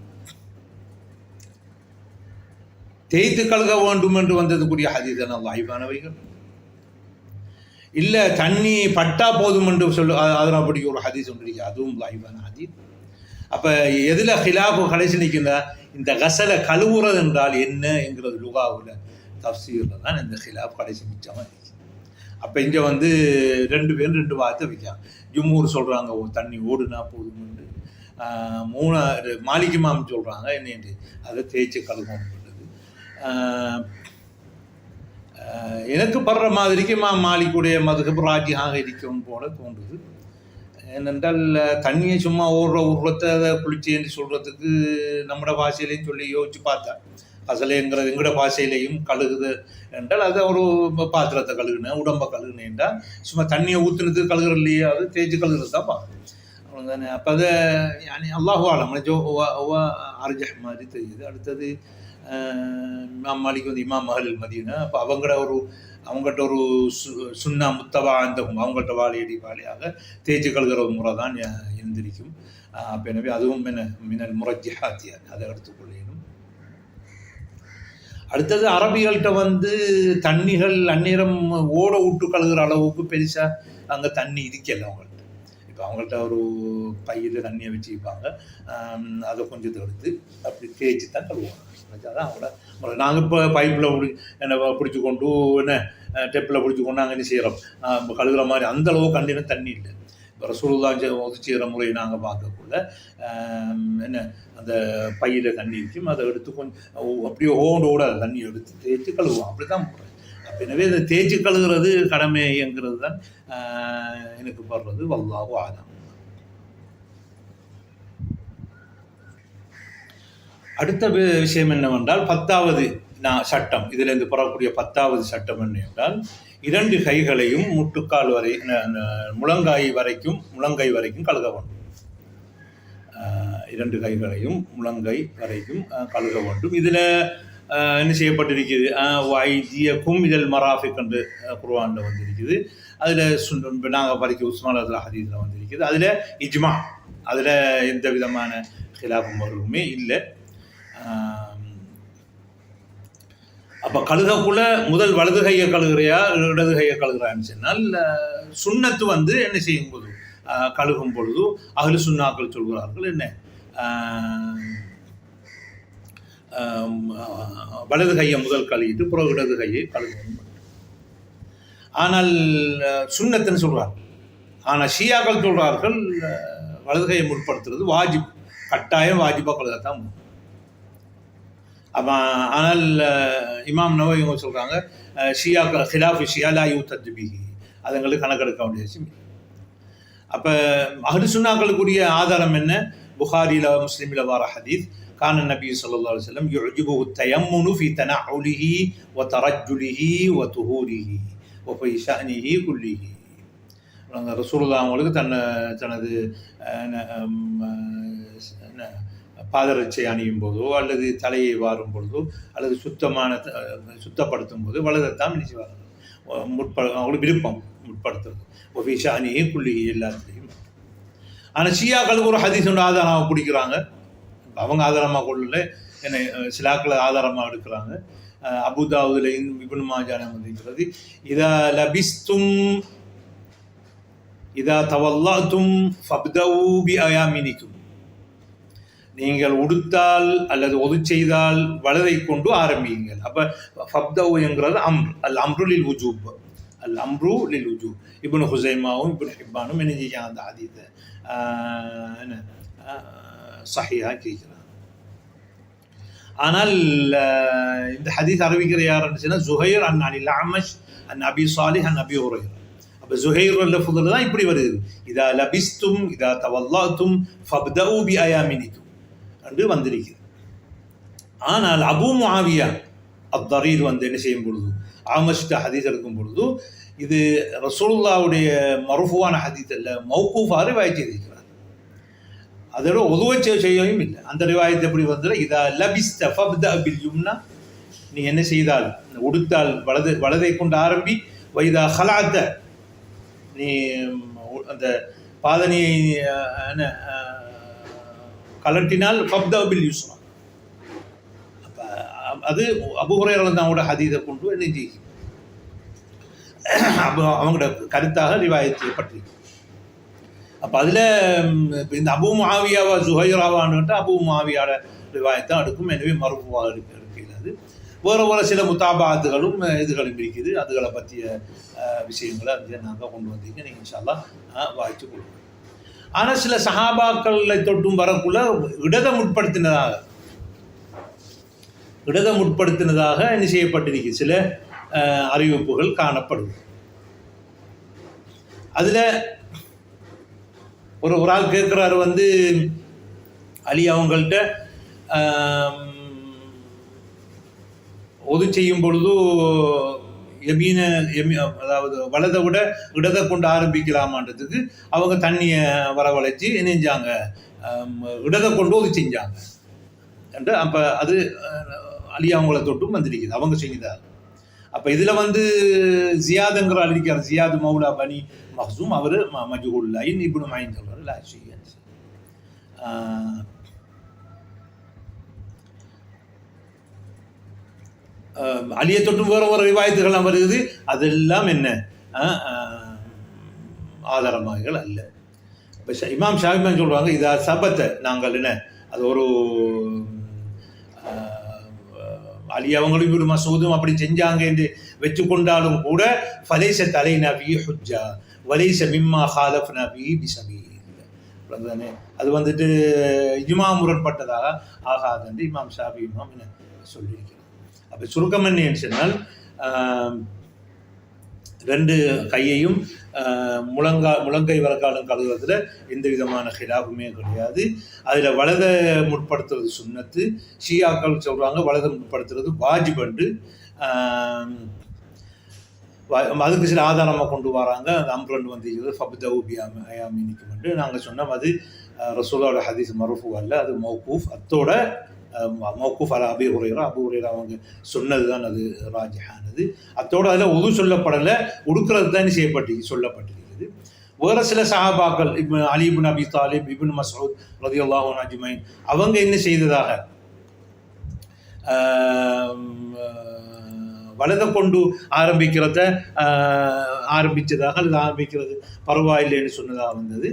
தேய்த்து கழுக வேண்டும் என்று வந்ததுக்குரிய ஹதீஸான லைஃபானவைகள் இல்லை, தண்ணி பட்டா போதும் என்று அதனால் அப்படி ஒரு ஹதீஸ் ஒன்று இருக்கு, அதுவும் லைஃபான ஹதீஸ். அப்போ எதில் ஹிலாஃபு கடைசி நிற்கின்றா, இந்த கசலை கழுவுறது என்றால் என்ன என்கிறது லுகாவில் தஃப்சீரில் தான் இந்த ஹிலாஃப் கடைசி மிச்சமாக இருக்கு. அப்போ இங்கே வந்து ரெண்டு பேரும் ரெண்டு வார்த்தை வைக்காங்க. ஜும்ஹூர் சொல்கிறாங்க தண்ணி ஓடுனா போதும்னு, மாலிக் இமாம் சொல்கிறாங்க என்னென்று அதை தேய்ச்சி கழுவுன்றது. எனக்கு படுற மாதிரிக்கு மாலிக்குடைய மதுஹப் ராஜியாக இருக்கும் போல தோன்றுது. ஏனென்றால் தண்ணியை சும்மா ஊர்றத்தை அதை குளிச்சேன்னு சொல்கிறதுக்கு நம்மட பாஷையிலையும் சொல்லி யோசிச்சு பார்த்தா, அசலைங்கிறது எங்கட பாஷையிலையும் கழுகுது என்றால் அதை ஒரு பாத்திரத்தை கழுகுனேன், உடம்பை கழுகுனேன் என்றால் சும்மா தண்ணியை ஊற்றுனதுக்கு கழுகுற இல்லையா, அது தேய்ச்சி கழுகுறது தான் பார்க்கணும் தானே. அப்போ அதை அல்லாஹு ஆலம் அர்ஜஹ் மாதிரி தெரியுது. அடுத்தது இமாம் மாலிக் வந்து இமாம் அஹ்லுல் மதீனா. அப்போ அவங்கள்ட்ட ஒரு சுன்னா முத்தவா அந்த அவங்கள்ட்ட வாழையாக தேய்ச்சி கழுகிற முறை தான் இருந்திருக்கும். அப்போ எனவே அதுவும் மினல் முரஜ்ஜிஹாத்தியா, அதை எடுத்துக்கொள்ளணும். அடுத்தது அரபிகள்கிட்ட வந்து தண்ணிகள் அந்நேரம் ஓட விட்டு கழுகுற அளவுக்கு பெருசாக அங்கே தண்ணி இருக்கல அவங்கள்ட்ட. இப்போ அவங்கள்ட்ட ஒரு பையில் தண்ணியை வச்சுப்பாங்க, அதை கொஞ்சம் எடுத்து அப்படி தேய்ச்சி தான் கழுவுவாங்க. அதான் அவங்கள நாங்கள் இப்போ பைப்பில் என்ன பிடிச்சி கொண்டு என்ன டெப்பில் பிடிச்சி கொண்டு நாங்கள் என்ன செய்கிறோம் கழுகுற மாதிரி அந்தளவு கண்டிப்பாக தண்ணி இல்லை. ரசூலுல்லாஹ் ஒது செய்கிற முறையை நாங்கள் பார்க்கக்குள்ள என்ன அந்த பையில் தண்ணி இருக்கும், அதை எடுத்து கொஞ்சம் அப்படியே ஓட தண்ணி எடுத்து தேய்ச்சி கழுவுவோம். அப்படி தான் போகிறேன். அப்போ எனவே இந்த தேய்ச்சி கழுவுறது கடமைங்கிறது தான் எனக்கு படுறது. வல்லாஹு ஆலம். அடுத்த விஷயம் என்னவென்றால் 10வது சட்டம், இதிலிருந்து பெறக்கூடிய 10வது சட்டம் என்ன என்றால், 2 கைகளையும் முட்டுக்கால் வரை முழங்கை வரைக்கும் கழுக வேண்டும். 2 கைகளையும் முழங்கை வரைக்கும் கழுக வேண்டும். இதில் என்ன செய்யப்பட்டிருக்குது, வைத்தியக்கும் இதழ் மராஃபிக் என்று குர்ஆனில் வந்திருக்குது. அதில் நாங்கள் படிக்க உஸ்மான் ஹதீஸில் வந்திருக்குது. அதில் இஜ்மா, அதில் எந்த விதமான ஹிலாஃபும் வருமே இல்லை. அப்போ கழுகக்குள்ள முதல் வலது கையை கழுகுறையா இடது கையை கழுகுறான்னு சொன்னால், சுண்ணத்து வந்து என்ன செய்யும் போது கழுகும் பொழுது அஹ்லு சுன்னாக்கள் சொல்கிறார்கள் என்ன, வலது கையை முதல் கழுவிட்டு பிறகு இடது கையை கழுகணும். ஆனால் சுண்ணத்துன்னு சொல்கிறார். ஆனால் ஷியாக்கள் சொல்கிறார்கள் வலது கையை முற்படுத்துறது வாஜிப், கட்டாயம் வாஜிபாக கழுகத்தான். ஆனால் இமாம் நவவி இவங்க சொல்கிறாங்க ஷியாக்கள் ஹிலாஃபு ஷியா லா யூத்தத் பிஹி, அதுங்களுக்கு கணக்கெடுக்க வேண்டிய விஷயம். அப்போ அஹ்லு சுன்னாக்களுக்குரிய ஆதாரம் என்ன? புகாரியில் முஸ்லிமில் வர ஹதீஸ், கான நபி ஸல்லல்லாஹு அலைஹி வஸல்லம் யுஜிபுஹு தயம்முனு ஃபி தனஉலிஹி வ தரஜ்ஜுலிஹி வ துஹூரிஹி வ ஃபீ ஷஅனிஹி குல்லிஹி. ரசூலுல்லாஹ் அவங்களுக்கு தனது பாதரட்சை அணியும் போதோ அல்லது தலையை வாரும் பொழுதோ அல்லது சுத்தப்படுத்தும் போது வலதைத்தான் நினைச்சுவார்கள். அவங்களுக்கு விருப்பம் முற்படுத்துறது ஒஃபீஷா அணியே புள்ளிகை எல்லாத்துலேயும். ஆனால் ஷியாக்களுக்கு ஒரு ஹதீஸ் ஒன்று ஆதாரமாக பிடிக்கிறாங்க. அவங்க ஆதாரமாக கொள்ளல, என்னை சிலாக்களை ஆதாரமாக எடுக்கிறாங்க. அபுதாவுதுல இப்னு மாஜான வந்திருக்கிறது, இதா தவல்லாத்தும் ஃபப்தவு பி அயாமினிக்கும், நீங்கள் உடுத்தால் அல்லது ஒது செய்தால் வலதை கொண்டு ஆரம்பியுங்கள். அப்போ ஃபப்தவுங்கிறது அம்ரு, அல் அம்ரு லில் உஜூப், அல் அம்ரு லில் உஜூப். இப்னு ஹுசைமாவும் இப்னு ஹிப்பானும் என்ன செய்யாங்க, அந்த ஹதீஸை என்ன சஹீஹா கேட்குறாங்க. ஆனால் இந்த ஹதீஸ் அறிவிக்கிற யாருன்னு சொன்னால் ஜுஹைர் அனில் அமஷ் அன் அபி சாலிஹ் அன் அபி ஹுரைரா. அப்போ ஜுஹைர் லஃப்துல தான் இப்படி வருது, இதா லபிஸ்தும் இதா தவல்லாத்தும் ஃபப்தவு பி அயாமினிக்கும் என்று வந்திருக்கிறது. ஆனால் அபு முஆவியா அத்தரீர் வந்து என்ன செய்யும் பொழுது, ஆமஷ்ட ஹதீஸ் எடுக்கும் பொழுது, இது ரசூலுல்லாஹ்வுடைய மர்ஃபூவான ஹதீஸ் அல்ல, மௌகூஃபாக ரிவாயத் செய்திருக்கிறார். அதோட உதுவை செய்யவும் இல்லை. அந்த ரிவாயத் எப்படி வந்து, இதா லபிஸ்த ஃபப்த பில் யும்னா, நீ என்ன செய்தால் உடுத்தால் வலதை கொண்டு ஆரம்பி, வைதா ஹலாத்த, நீ அந்த பாதனையை கலட்டினால் ஃபப்த பில் யுஸ்ரா. அப்போ அது அபூ ஹுரைரா அவங்களோட ஹதீஸை கொண்டு என்ன செய்யும், அவங்களோட கருத்தாக ரிவாயத் செய்யப்பட்டிருக்கு. அப்போ அதில் இந்த அபூ முஆவியாவா ஜுஹைராவான்னு அபூ முஆவியாவோட ரிவாயத்தான் எடுக்கும். எனவே மர்ஃபூவாக இருக்கிறது. அது வேறு சில முத்தாபாத்துகளும் இதுகளும் இருக்குது. அதுகளை பற்றிய விஷயங்களை அதில் நாங்கள் கொண்டு வந்தீங்க. நீங்கள் இன்ஷா அல்லாஹ் வாய்ச்சி கொடுக்கணும். ஆனால் சில சஹாபாக்களை தொட்டும் வரக்குள்ள இடதை முற்படுத்தினதாக என்ன செய்யப்பட்டிருக்கு, சில அறிவிப்புகள் காணப்படுது. அதில் ஒரு ஆள் கேட்குறாரு வந்து, அலி அவங்கள்ட்ட ஒது செய்யும் பொழுது அதாவது வலதை விட இடதை கொண்டு ஆரம்பிக்கலாமான்றதுக்கு அவங்க தண்ணியை வரவழைச்சி நினைஞ்சாங்க, இடதை கொண்டு ஒது செஞ்சாங்க என்று. அப்போ அது அலி அவங்கள தொட்டும் வந்திருக்குது, அவங்க செஞ்சுதாங்க. அப்போ இதில் வந்து ஜியாதுங்கிற அழிக்கிறார், ஜியாது மௌலா பனி மஹ்சூம், அவர் மஜ்ஹூல் இப்னு மயின் சொல்கிறார் லாஷி. அலியை தொட்டும் வேறு ரிவாயத்துகள்லாம் வருது. அதெல்லாம் என்ன ஆதாரமாகள் அல்ல. இப்போ இமாம் ஷாஃபிஈ சொல்கிறாங்க, இதா சபத்தை நாங்கள் என்ன, அது ஒரு அலி அவங்களும் இப்னு மஸ்ஊதும் அப்படி செஞ்சாங்க என்று வச்சு கொண்டாலும் கூட, ஃபலைஸத் அலைனா ஃபீஹி ஹுஜ்ஜா வலைச மிம்மா ஹாலஃப்னா பிஹி பிஸபீல். அது வந்துட்டு இஜ்மா முரண்பட்டதாக ஆகாது என்று இமாம் ஷாஃபி இமாம் என்ன சொல்லியிருக்கிறார். அப்போ சுருக்கம் என்னன்னு சொன்னால், ரெண்டு கையையும் முழங்கை வரக்காலம் கழுவுறதுல எந்த விதமான ஹிலாஃபுமே கிடையாது. அதில் வலதை முற்படுத்துறது சுன்னத்து. ஷியாக்கள் சொல்கிறாங்க வலதை முற்படுத்துறது வாஜிபண்டு. அதுக்கு சில ஆதாரமாக கொண்டு வராங்க. அந்த அம்ரன் வந்து ஃபப்தவுபியாமினிக்கும் என்று நாங்கள் சொன்னோம். அது ரசூலோட ஹதீஸ் மர்ஃபூ அல்ல, அது மௌகூஃப். அத்தோட மௌகூஃப் அலா அபூ ஹுரைரா அவங்க சொன்னது தான் அது ராஜிஹானது. அத்தோடு அதில் உது சொல்லப்படலை, உடுக்கிறது தான் சொல்லப்பட்டிருக்கிறது. வேறு சில சஹாபாக்கள் அலி இப்னு அபி தாலிப், இப்னு மஸ்ஊத் ரலியல்லாஹு அன்ஹு அஜ்மஈன் அவங்க என்ன செய்ததாக வலதை கொண்டு ஆரம்பித்ததாக அல்லது ஆரம்பிக்கிறது பரவாயில்லைன்னு சொன்னதாக வந்தது.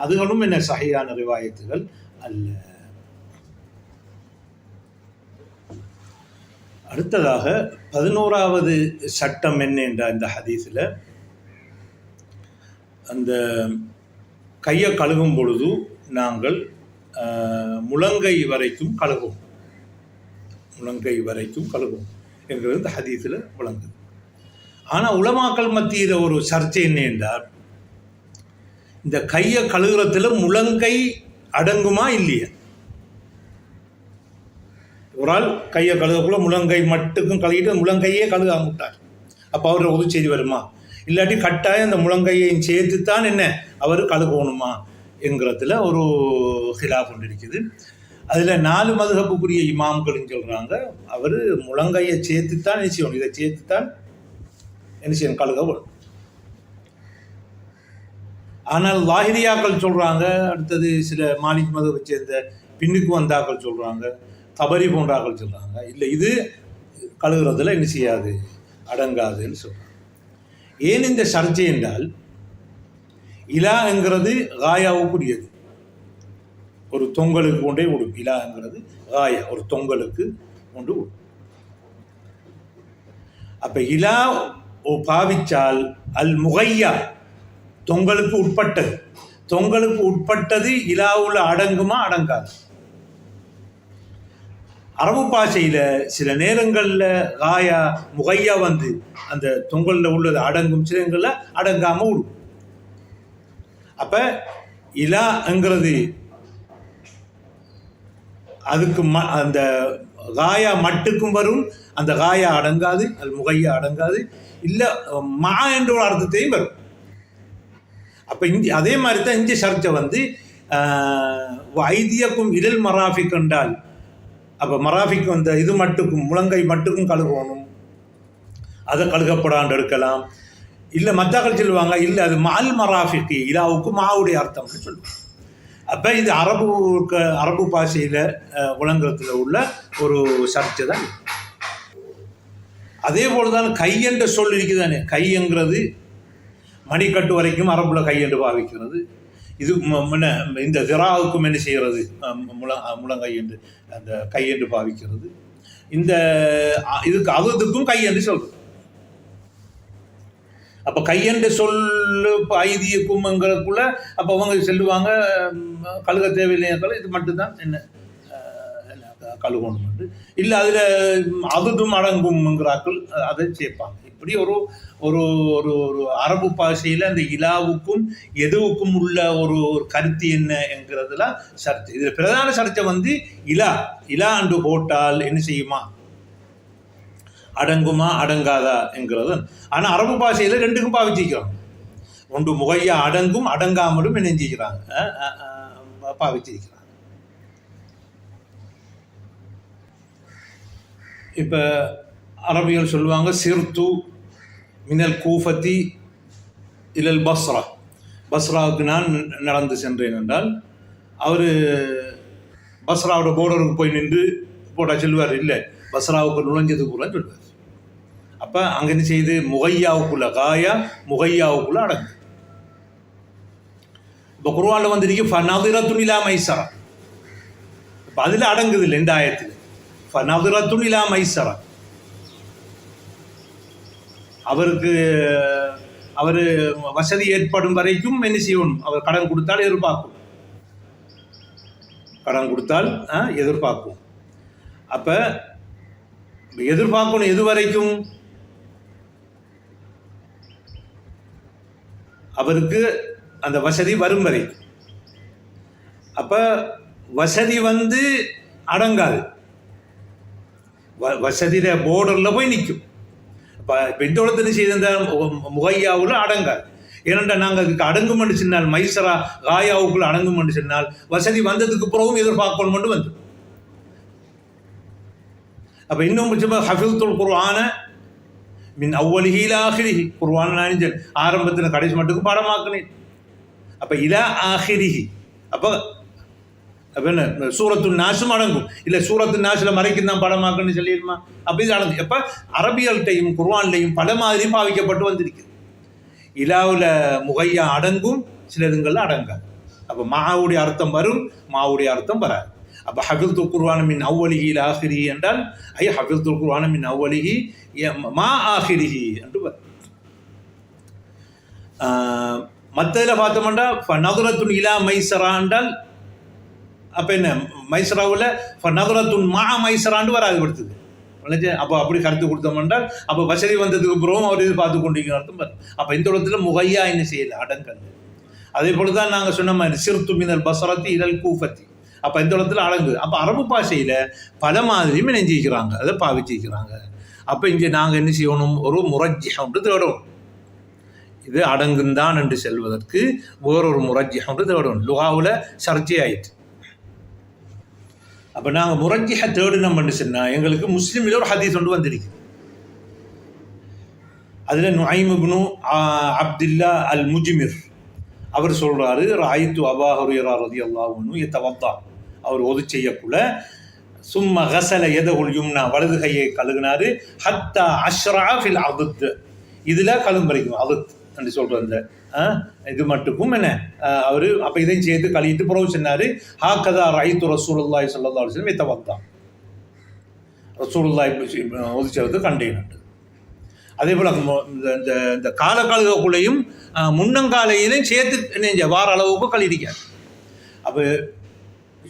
அதுகளும் என்ன சஹீஹான ரிவாயத்துகள் அல்ல. அடுத்ததாக 11வது சட்டம் என்ன என்ற இந்த ஹதீஸில், அந்த கையை கழுவும் பொழுது நாங்கள் முழங்கை வரைக்கும் கழுவும் என்கிறது இந்த ஹதீஸில் விளங்குது. ஆனால் உலமாக்கள் மத்தியில் ஒரு சர்ச்சை என்ன என்றால், இந்த கையை கழுகுறதுல முழங்கை அடங்குமா இல்லையா? ஒரு ஆள் கையை கழுகக்குள்ள முழங்கை மட்டுக்கும் கழுகிட்டு முழங்கையே கழுகாம விட்டார். அப்போ அவரோட உதவி செய்தி வருமா? இல்லாட்டி கட்டாயம் அந்த முழங்கையையும் சேர்த்துத்தான் என்ன அவர் கழுகணுமா என்கிறதுல ஒரு ஹிலாஃப் ஒன்று இருக்குது. அதில் 4 மதுஹப்புக்குரிய இமாம்கள்னு சொல்கிறாங்க, அவர் முழங்கையை சேர்த்துத்தான் என்ன செய்யணும், இதை சேர்த்துத்தான் என்ன செய்யணும், கழுக வேணும். ஆனால் லாஹிரியாக்கள் சொல்கிறாங்க, அடுத்தது சில மாலிக் மதுவை சேர்ந்த பின்னுக்கு வந்தாக்கள் சொல்கிறாங்க, தபரி போன்றாக்கள் சொல்கிறாங்க, இல்லை இது கழுகுறதுல என்ன செய்யாது, அடங்காதுன்னு சொல்கிறாங்க. ஏன் இந்த சர்ச்சை என்றால், இலா என்கிறது காயாவுக்குரியது, ஒரு தொங்கலுக்கு கொண்டே விடும். இலாங்கிறது காயா, ஒரு தொங்கலுக்கு கொண்டு விடும். அப்ப இலா பாவிச்சால் அல் முகையா தொங்கலுக்கு உட்பட்டது இலாவுல அடங்குமா அடங்காது. அரபு பாஷையில் சில நேரங்களில் காயா முகையா வந்து அந்த தொங்கலில் உள்ளது அடங்கும், சில நேரங்களில் அடங்காமல் விடும். அப்போ இலாங்கிறது அதுக்கு அந்த காயா மட்டுக்கும் வரும், அந்த காயா அடங்காது, அது முகையா அடங்காது, இல்லை மா என்ற ஒரு அர்த்தத்தையும் வரும். அப்போ அதே மாதிரி தான் இஞ்சி சர்ச்சை வந்து ஐதியக்கும் இடல் மராஃபிக் என்றால், அப்போ மராஃபிக் அந்த இது மட்டுக்கும் முழங்கை மட்டுக்கும் கழுகணும், அதை கழுகப்படாண்டு எடுக்கலாம். இல்லை மத்தாக்கள் சொல்லுவாங்க, இல்லை அது மால் மராஃபிக்கு இலாவுக்கு மாவுடைய அர்த்தம்னு சொல்லுவாங்க. அப்போ இது அரபு பாஷையில் விளங்குறதுல உள்ள ஒரு சர்ச்சை தான். அதே போல் தான் கை என்ற சொல் இருக்குதானே, கைங்கிறது மணிக்கட்டு வரைக்கும் அரபுல கை என்று பாவிக்கிறது. இது இந்த திராவுக்கும் என்ன செய்கிறது, முழங்கை என்று அந்த கை என்று பாவிக்கிறது. இந்த இதுக்கு அதுக்கும் கை என்று சொல்றது. அப்போ கையென்று சொல்லு ஐதியக்கும்ங்கிறதுக்குள்ள அப்போ அவங்க சொல்லுவாங்க கழுக தேவையில்லையா, இது மட்டும்தான் என்ன கழுகணும் என்று. இல்லை அதில் அதுவும் அடங்கும்ங்கிறாக்கள் அதை சேர்ப்பாங்க. இப்படி ஒரு ஒரு ஒரு ஒரு அரபு பாஷையில் அந்த இலாவுக்கும் எதுவுக்கும் உள்ள ஒரு கருத்து என்ன என்கிறதுல சர்ச்சை. இதில் பிரதான சர்ச்சை வந்து இலா என்று போட்டால் என்ன செய்யுமா, அடங்குமா அடங்காதா என்கிறது. ஆனால் அரபு பாஷையில் ரெண்டுக்கும் பாவிச்சிக்கிறாங்க. ஒன்று முகையா அடங்கும், அடங்காமலும் என்ன செஞ்சுக்கிறாங்க, பாவிச்சிருக்கிறாங்க. இப்போ அரபியல் சொல்லுவாங்க, சிர்து மினல் கூஃபத்தி இலல் பஸ்ரா, பஸ்ராவுக்கு நான் நடந்து சென்றேன் என்றால், அவர் பஸ்ராவோட போர்டருக்கு போய் நின்று போட்டால் சொல்லுவார், இல்லை பஸ்ராவுக்கு நுழைஞ்சது கூட சொல்லுவார். அப்போ அங்கே என்ன செய்யுது, முகையாவுக்குள்ள காயா முகையாவுக்குள்ள அடங்கு. இப்போ குர்ஆன்ல வந்திருக்கு ஃபநதிரத்துன் இலா மைஸரா, இப்போ அதில் அடங்குது இல்லை இந்த ஆயத்தில். ஃபநதிரத்துன் இலா மைஸரா, அவர் வசதி ஏற்படும் வரைக்கும் என்ன செய்யணும், அவர் கடன் கொடுத்தால் எதிர்பார்க்கும், கடன் கொடுத்தால் எதிர்பார்க்கும். அப்போ எதிர்பார்க்கணும் எது வரைக்கும், அவருக்கு அந்த வசதி வரும் வரைக்கும். அப்போ வசதி அடங்காது, வசதியில போர்டரில் போய் நிற்கும். இப்போ பெண்டோளத்தில் செய்த முகையாவில் அடங்காது. ஏனென்றா நாங்கள் அதுக்கு அடங்குமென்று சொன்னால், மைசரா காயாவுக்குள்ள அடங்குமென்று சொன்னால் வசதி வந்ததுக்கு பிறகும் எதிர்பார்க்கணும் மட்டும் வந்து. அப்போ இன்னும் ஹஃபில்துல் குர்ஆன மின் அவ்வலிஹி இலா ஆஹிரிஹி, குர்ஆன் நான் ஆரம்பத்தில் கடைசி மட்டுக்கு பாடமாக்கினேன். அப்போ இலா ஆஹிரிஹி, அப்போ அப்போ என்ன சூரத்து நாசும் அடங்கும், இல்லை சூரத்து நாசில் மறைக்கும் தான் படமாக்குன்னு சொல்லிடுமா? அப்போ இது அடங்கும். எப்போ அரபியல்கிட்டையும் குர்ஆன்லையும் பல மாதிரி பாவிக்கப்பட்டு வந்திருக்கு. இலாவில் முகையா அடங்கும், சிலதுங்களில் அடங்காது. அப்போ மாவுடைய அர்த்தம் வரும், மாவுடைய அர்த்தம் வராது. அப்போ ஹஃபில்துல் குர்ஆன மின் அவ்வலிஹி இலா ஆஹிரிஹி என்றால் ஹஃபில்துல் குர்ஆன மின் அவ்வலிஹி மா ஆஹிரிஹி என்று வரும். மற்றதில் பார்த்தோம்னா நதுரத்துன் இலா மைசரா என்றால் அப்போ என்ன மைசராவில் நதுரத்துன் மா மைசரான்னு வராது படுத்துது. அப்போ அப்படி கருத்து கொடுத்தோம் என்றால் அப்போ வசதி வந்ததுக்கு அப்புறம் அவர் இது பார்த்து கொண்டிருக்கிற அர்த்தம் வரும். அப்போ இந்த இடத்துல முகையா என்ன செய்யலை, அடங்கல். அதே போல தான் நாங்கள் சொன்ன மாதிரி சிறுத்து மினல் பசரத்தி இதழ் கூஃபத்தி, அப்போ இந்த இடத்துல அடங்கு. அப்போ அரபு பாஷையில் பல மாதிரியும் நெஞ்சிக்கிறாங்க, அதை பாவிச்சிக்கிறாங்க. அப்போ இங்கே நாங்கள் என்ன செய்யணும், ஒரு முரஜ்ஜிஹ் ஒன்று தேடணும். இது அடங்குந்தான் என்று செல்வதற்கு வேறொரு முரஜ்ஜிஹ் ஒன்று தேடணும். லுகாவில் சர்ச்சை ஆயிடுச்சு. அப்போ நாங்கள் முரஜ்ஜிஹை தேடினோம்னு சொன்னால் எங்களுக்கு முஸ்லீமில் ஒரு ஹதீஸ் ஒன்று வந்திருக்கு. அதில் நுஐம் இப்னு அப்துல்லா அல் முஜ்மிர் அவர் சொல்கிறாரு, ராயித்து அபா ஹுரைரா ரலியல்லாஹு அன்ஹு யதவத்தா, அவர் ஒது செய்யக்குள்ள சும்ம கஸல யதஹுல் யும்னா, வலது கையை கழுகினாரு, ஹத்தா அஷ்ரா ஃபில் அதுத், இதில் கழும்பரைக்கும் அதுத் என்று சொல்கிற அந்த இது மட்டுக்கும் என்ன அவர் அப்போ இதையும் சேர்த்து கழிட்டு புறவு சொன்னார். ஹாக்கதா ரைத்து ரசூலுல்லாஹி ஸல்லல்லாஹு அலைஹி வஸல்லம் யதவத்தா, ரசூலுல்லாஹி ஒதுச்சது கண்டேன். அதே போல் இந்த காலக்காலுக்குள்ளேயும் முன்னங்காலையிலையும் சேர்த்து நெஞ்ச வார அளவுக்கு கழிடிக்கார். அப்போ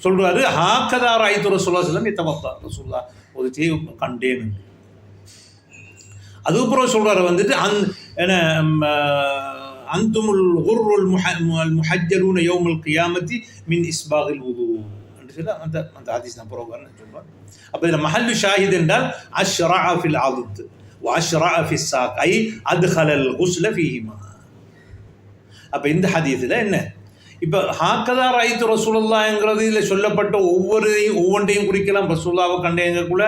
சொல்கிறாரு, ஹாக்கதா ரைத்து ரசூலுல்லாஹி ஸல்லல்லாஹு அலைஹி வஸல்லம் யதவத்தா, ரசூலுல்லாஹ் ஒதுச்சி கண்டேன். அதுக்கப்புறம் சொல்கிறார் என்ன அந்துமுல் குர்ருல் முஹஜ்ஜலூன யௌமுல் கியாமத்தி மின் இஸ்பாகில் வுது என்று சொல்ல அந்த ஹதீஸ் நான் புரோகர்னு சொல்லுவார். அப்போ இதில் மஹல்லு ஷாஹித் என்றால் அஷ்ரா ஃபில் ஆதுத் வ அஷ்ரா ஃபிஸ் சாக் ஐ அத்ஹலல் குஸ்ல ஃபீஹிமா. அப்போ இந்த ஹதீஸில் என்ன, இப்போ ஹாக்கதா ரைத்து ரசூலுல்லாஹ்ங்கிறது இதில் சொல்லப்பட்ட ஒவ்வொன்றையும் குறிக்கலாம். ரசூலுல்லாஹ்வை கண்டேங்கக்குள்ள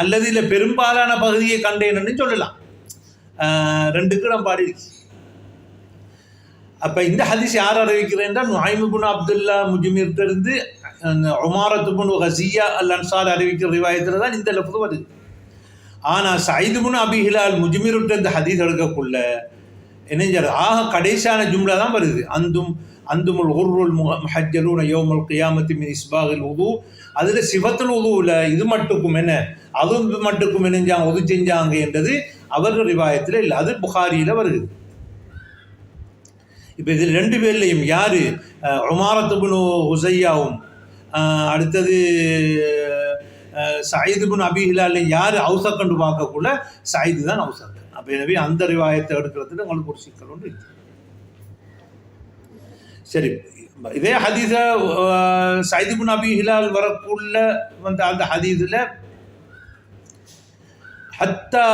அல்லது இல்லை பெரும்பாலான பகுதியை கண்டேன்னு சொல்லலாம். ரெண்டுக்கு நம்ம பாடி. அப்போ இந்த ஹதீஸ் யார் அறிவிக்கிறேன்னா நுஐம் இப்னு அப்துல்லா முஜ்மிர்ட்டிருந்து உமாரத் இப்னு கஸியா அல் அன்சாரி அறிவிக்கிற ரிவாயத்தில் தான் இந்த லஃப்து வருது. ஆனால் சயீத் இப்னு அபி ஹிலால் முஜ்மிர்ட்டு இந்த ஹதீஸ் எடுக்கக்குள்ள என்னஞ்சார் கடைசியான ஜும்லா தான் வருது. அந்துமுல் குர்ருல் முஹஜ்ஜலூன யௌமுல் கியாமத்தி மின் இஸ்பாகில் வுது. அதில் சிஃபத்துல் வுதுவில் இது மட்டுக்கும் என்ன அது மட்டுக்கும் என்னஞ்சாங்க உது செஞ்சாங்க என்றது அவர்கள் ரிவாயத்தில் இல்லை, அது புகாரியில் வருது. இப்போ இதில் ரெண்டு பேர்லையும் யார், உமாரத் இப்னு ஹுசையாவும் அடுத்தது சயீத் இப்னு அபி ஹிலாலையும் யார் அவுசக்கண்டு பார்க்கக்குள்ள சயீது தான் அவுசக். அப்போ எனவே அந்த ரிவாயத்தை எடுக்கிறதுல உங்களுக்கு ஒரு சிக்கல் ஒன்று இருக்குது. சரி, இதே ஹதீஸை சயீத் இப்னு அபி ஹிலால் வரக்குள்ள அந்த ஹதீஸில் ஹத்தா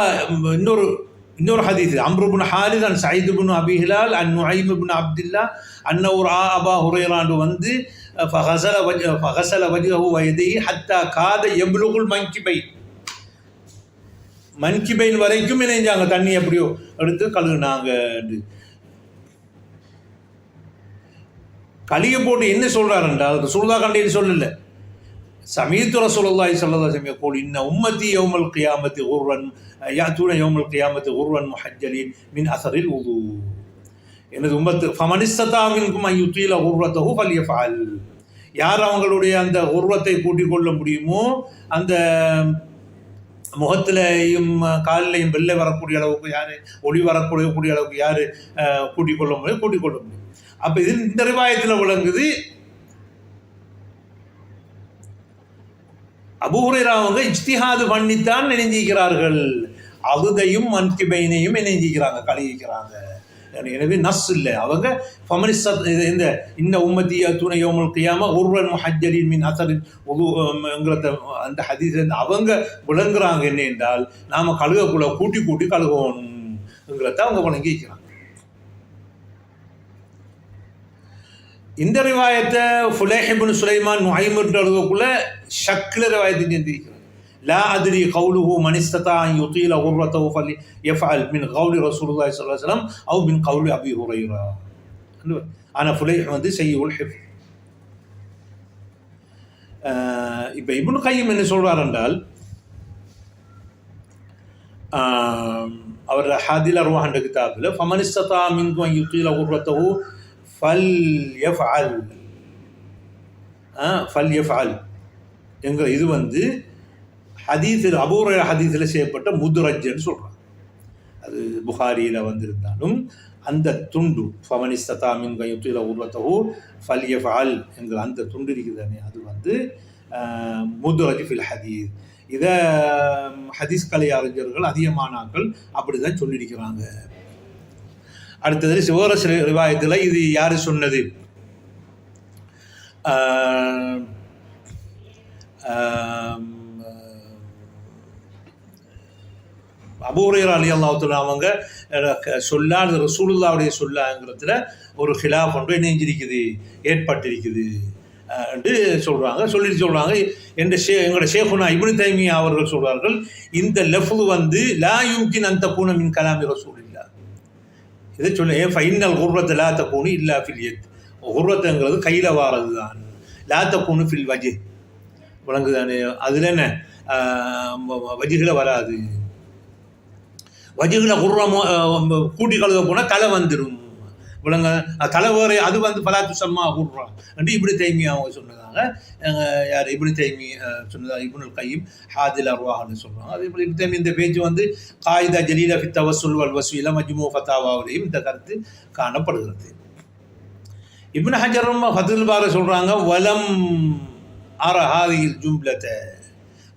இன்னொரு ஹதீஸ் அம்ரு இப்னு ஹாரிஸ் அன் சயீத் இப்னு அபி ஹிலால் அன் நுஐம் இப்னு அப்துல்லா அன்னஹு ரஆ அபா ஹுரைராண்டு ஃபகஸல வஜ்ஹஹு வ யதைஹி ஹத்தா காத யப்லுகுல் மன்கிபைன் வரைக்கும் இணைஞ்சாங்க, தண்ணி எப்படியோ எடுத்து கழுகுனாங்க. கலியை போட்டு என்ன சொல்கிறாருண்டா, அதுக்கு சுல்தா கண்டேன்னு சொல்லலை. சமீத்து ரசூலுல்லாஹி ஸல்லல்லாஹு அலைஹி வஸல்லம் யகூல் இன்ன உம்மத்தி யௌமல் கியாமத்தி குர்ரன் யாத்தூன யௌமல் கியாமத்தி குர்ரன் முஹஜ்ஜலீன் மின் அஸரில் வுது. எனது உம்மத்து ஃபமன் இஸ்ததா மின்கும் அன் யுதீல குர்ரத்தஹு ஃபல்யஃபஅல். யார் அவங்களுடைய அந்த குர்ரத்தை கூட்டிக் கொள்ள முடியுமோ, அந்த முகத்திலையும் காலிலையும் வெள்ளை வரக்கூடிய அளவுக்கு யார், ஒளி வரக்கூடிய அளவுக்கு யார் கூட்டிக் கொள்ள முடியும். அப்போ இது இந்த ரிவாயத்தில் விளங்குது அபூ ஹுரைரா அவங்க இஜ்திஹாது பண்ணித்தான் நினைஞ்சிக்கிறார்கள், அகுதையும் மன்கிபைனையும் நினைஞ்சிக்கிறாங்க, கழுவிக்கிறாங்க. எனவே நஸ் இல்லை. அவங்க இந்த இன்ன உம்மத்திய துணை யோமுல் கியாமா உர்வன் முஹஜ்ஜலின் மின் அசரின் உதுங்கிறத அந்த ஹதீஸ் அவங்க விளங்குறாங்க. என்ன என்றால் நாம் கழுகக்குள்ள கூட்டி கழுகணுங்கிறத அவங்க வழங்கிக்கிறாங்க. இந்த ரிவாயத்தை ஃபுலைஹ் இப்னு சுலைமான் நுஐம்ன்ற அளவுக்குள்ள ஷக்ல ரிவாயத்தை செஞ்சிருக்கிறார். லா அத்ரி கவுலுஹு மன் இஸ்ததா அன் யுதீல குர்ரத்தஹு ஃபல்யஃபஅல் மின் கவுலி ரசூலுல்லாஹி ஸல்லல்லாஹு அலைஹி வஸல்லம் அவ் மின் கவுலி அபீ ஹுரைரா. ஆனா ஃபுலைஹ் வந்து ஸய்யுல் ஹிஃப்ஸ். இப்போ இப்னு கையிம் என்ன சொல்றார் என்றால், அவர் ஹாதில் அர்வாஹ் என்ற கிதாபில் ஃபமன் இஸ்ததா மின்கும் அன் யுதீல குர்ரத்தஹு ஃபல்யஃபஅல் என்கிற இது வந்து ஹதீஸில் அபூ ஹுரைரா ஹதீஸில் செய்யப்பட்ட முத்ரஜ்ன்னு சொல்கிறாங்க. அது புகாரியில் வந்திருந்தாலும் அந்த துண்டு ஃபமன் இஸ்ததா மின்கும் அன் யுதீல குர்ரத்தஹு ஃபல்யஃபஅல் என்கிற அந்த துண்டு இருக்குதானே, அது வந்து முத்ரஜ் ஃபில் ஹதீஸ். இதை ஹதீஸ் கலை அறிஞர்கள் அதிகமானாக்கள் அப்படி தான் சொல்லியிருக்கிறாங்க. அடுத்தது சிவரஸ் ரிவாயத்தில் இது யார் சொன்னது? அபூ ஹுரைரா ரலியல்லாஹு தஆலா அவங்க சொல்லாத ரசூலுல்லாஹ்வுடைய சொல்லாங்கிறதுல ஒரு ஹிலாஃப் ஒன்று இணைஞ்சிருக்குது, ஏற்பட்டிருக்குது என்று சொல்கிறாங்க. சொல்கிறாங்க எங்களோட ஷேகுனா இப்னு தைமியா அவர்கள் சொல்வார்கள், இந்த லஃப்து வந்து லா யும்கின் அன் தகூன மின் கலாமி ரசூலில்லாஹ். இதை சொல்ல ஃபைனல் குர்ரத்து லா தகூனு இல்லா ஃபில் யத். குர்ரத்துங்கிறது கையில் வாரது தான். லா தகூனு ஃபில் வஜ் விளங்குதானே, அதில் என்ன வஜிகளை வராது. வஜிகளை குர்ரம் கூட்டி கழுத போனால் தலை வந்துடும் விளங்க, தலை வேறு, அது வந்து பலாத்து சம்மா குர்ரா என்று இப்னு தைமியா அவங்க சொன்னதாங்க. யார் இப்னு தைமி சொன்னதாக இப்னுல் கையிம் ஹாதில் அர்வாஹ்னு சொல்கிறாங்க. அதே போல் இப்னு தைமி இந்த பேஜ் வந்து காயிதா ஜலீலா ஃபி தவஸ்ஸுல் வல் வஸ்விலா மஜ்மூ ஃபதாவாவிலையும் இந்த கருத்து காணப்படுகிறது. இப்னு ஹஜரும் ஃபதுல் பாரி சொல்கிறாங்க, வலம் அர ஹாதிஹில் ஜும்லத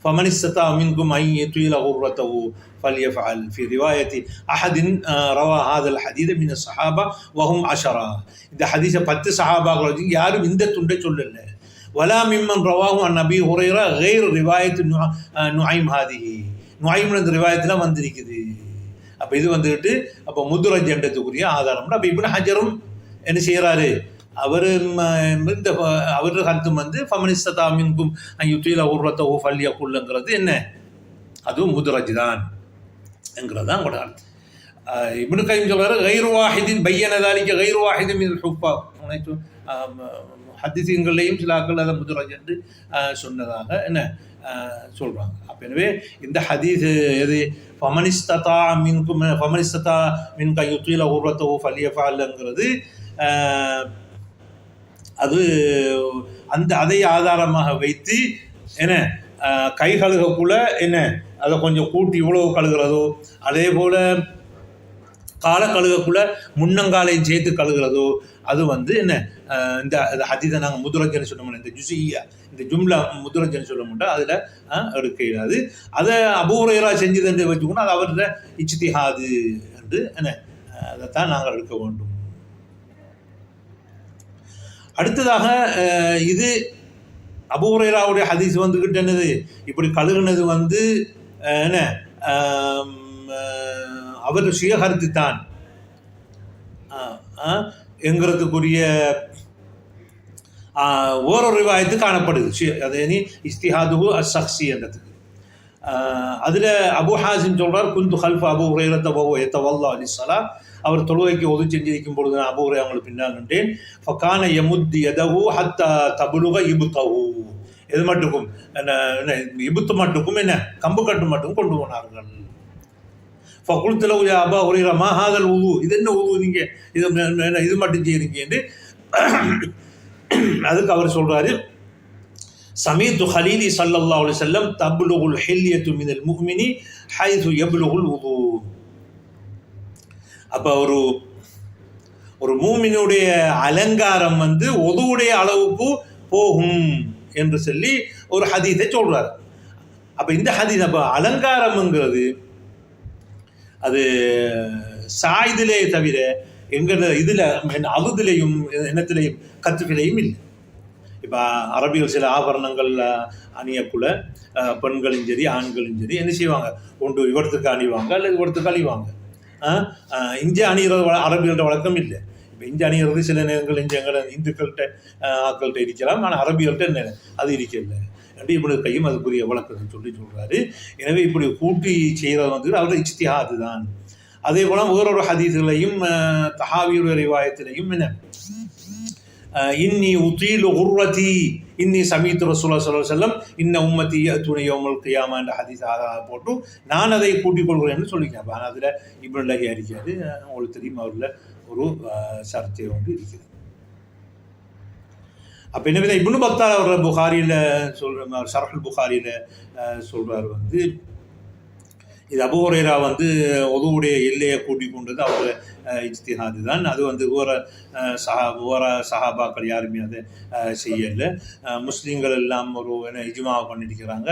ஃபமன் இஸ்ததா மின்கும் அன் யுதீல குர்ரத்தஹு ஃபல்யஃபஅல் ஃபி ரிவாயத்தி அஹதின் ரவா ஹாதல் ஹதீத மின் ஸஹாபா வஹும் 10. இந்த ஹதீஸை 10 சஹாபாக்கள் வச்சு யாரும் இந்த துண்டை சொல்லலை. வலா மிம்மன் ரவாஹு அன் அபீ ஹுரைரா கைர் ரிவாயத்து நுஐம் ஹாதிஹி. நுஐம் இந்த ரிவாயத்தில் வந்திருக்குது. அப்போ இது வந்துக்கிட்டு அப்போ முத்ரஜ் என்றதுக்குரிய ஆதாரம். அப்போ இப்னு ஹஜரும் என்ன செய்கிறாரு, அவர் இந்த அவரு கருத்தும் வந்து ஃபமன் இஸ்ததா மின்கும் அன் யுதீல குர்ரத்தஹு ஃபல்யகுல்ங்கிறது என்ன, அதுவும் முத்ரஜ் தான் என்கிறது தான் கூட அர்த்தம். இப்னு கையிம் சொல்கிறார், கைர் வாஹிதின் பையன தாலிக்க கைர் வாஹிதின் மினல் ஹுஃபாஸ். அனைத்து ஹதீஸுங்களையும் சிலாக்கள் அதை முத்ரஜ் என்று சொன்னதாக என்ன சொல்கிறாங்க. அப்போ எனவே இந்த ஹதீஸ் எது ஃபமன் இஸ்ததா மின்கும் மின்க யுதீல குர்ரத்தஹு ஃபல்யஃபஅல்ங்கிறது அது அதை ஆதாரமாக வைத்து என்ன கை கழுகக்குள்ள என்ன அதை கொஞ்சம் கூட்டி இவ்வளவு கழுகிறதோ, அதே போல் காலை கழுகக்குள்ள முன்னங்காலையும் சேர்த்து கழுகிறதோ, அது வந்து என்ன இந்த ஹதீஸை நாங்கள் முத்ரஜ்னு சொன்னோம்னா, இந்த ஜுஸியா இந்த ஜும்லா முத்ரஜ்னு சொல்ல மாட்டோம், அதில் எடுக்க இயலாது. அதை அபூ ஹுரைரா செஞ்சது என்று வச்சுக்கணும், அது அவருடைய இஜ்திஹாது என்று என்ன அதைத்தான் நாங்கள் எடுக்க வேண்டும். அடுத்ததாக இது அபூ ஹுரைராவுடைய ஹதீஸ் வந்துக்கிட்டு என்னது, இப்படி கழுகுனது வந்து என்ன அவர் சுயகருத்து தான் என்கிறதுக்குரிய ஓரொரு ரிவாயத்து காணப்படுது. அது இனி இஸ்திஹாதுஹு அஸ்ஸக்ஸி என்றதுக்கு. அதில் அபூ ஹாசிம் சொல்கிறார், குந்து ஹல்ஃப அபூ ஹுரைரத வஹுவ யதவல்லா லிஸ்ஸலா. அவர் தொழுகைக்கு ஒது செஞ்சிருக்கும் பொழுது நான் அபூ ஹுரைரா அவங்களுக்கு பின்னால் நின்றேன். ஃபகான யமுத் யதஹு ஹத்தா தபுலுக இபுத்தஹு. எது மட்டுக்கும் என்ன இபுத்து மட்டுக்கும் என்ன கம்பு கட்டு மட்டும் கொண்டு போனார்கள். ஃபகுல்து லஹு யா அபா ஹுரைரா மா ஹாதல் உது, இது என்ன உது, நீங்கள் இது மட்டும் செய்கிறீங்க என்று. அதுக்கு அவர் சொல்கிறாரு, சமீது ஹலீலி ஸல்லல்லாஹு அலைஹி வஸல்லம் தப்லுகுல் ஹில்யத்து மினல் முஃமினி ஹைது யப்லுகுல் வுது. அப்போ ஒரு மூமினுடைய அலங்காரம் வந்து ஒதுவுடைய அளவுக்கு போகும் என்று சொல்லி ஒரு ஹதீஸை சொல்றாரு. அப்போ இந்த ஹதீஸ், அப்போ அலங்காரம்ங்கிறது அது சாய்திலே தவிர எங்கிற இதில் அவுதிலையும் எண்ணத்திலையும் கத்துக்கிலையும் இல்லை. இப்போ அரபிகள் சில ஆபரணங்கள் அணியக்குள்ள பெண்களும் சரி ஆண்களும் சரி என்ன செய்வாங்க, ஒன்று இவரத்துக்கு அணிவாங்க அல்லது இவரத்துக்கு அழிவாங்க. இஞ்சி அணிகிறது அரபிகளோட வழக்கம் இல்லை. இப்போ இஞ்சி அணிகிறது சில நேரங்கள் இஞ்சி எங்களை இந்துக்கள்கிட்ட ஆக்கள்கிட்ட இருக்கலாம், ஆனால் அரபிகள்கிட்ட என்ன அது இருக்கல. இப்படி கையும் அதுக்குரிய வழக்கத்தை சொல்கிறாரு. எனவே இப்படி கூட்டி செய்கிறது வந்து அவரோட இஜ்திஹாது தான். அதே போல் வேறொரு ஹதீஸ்களையும் தஹாவியுடைய ரிவாயத்திலையும் என்ன இன்னி உத்தீலு குர்ரதி இன்னி சமீத்து ரசூலுல்லாஹி ஸல்லல்லாஹு அலைஹி வஸல்லம் இன்ன உம்மத்தி யஅத்தூன யௌமல் கியாமா என்ற ஹதீஸ் போட்டு நான் அதை கூட்டிக் கொள்கிறேன்னு சொல்லிக்கிறேன். ஆனால் அதில் இப்னு லஹியா இருக்காது. உங்களுக்கு தெரியும், அவரில் ஒரு சர்ச்சை ஒன்று இருக்குது. அப்போ என்ன இப்னு பத்தால் அவர் புகாரியில் சொல்கிற ஷரஹுல் புகாரியில் சொல்கிறார் வந்து இது அபூ ஹுரைரா வந்து ஒதுவுடைய எல்லையை கூட்டிக் கொண்டது அவர் இஜ்திஹாது தான். அது வந்து வேற சஹாபாக்கள் யாருமே அதை செய்யலை. முஸ்லீம்கள் எல்லாம் ஒரு என்ன இஜ்மாவை பண்ணியிருக்கிறாங்க.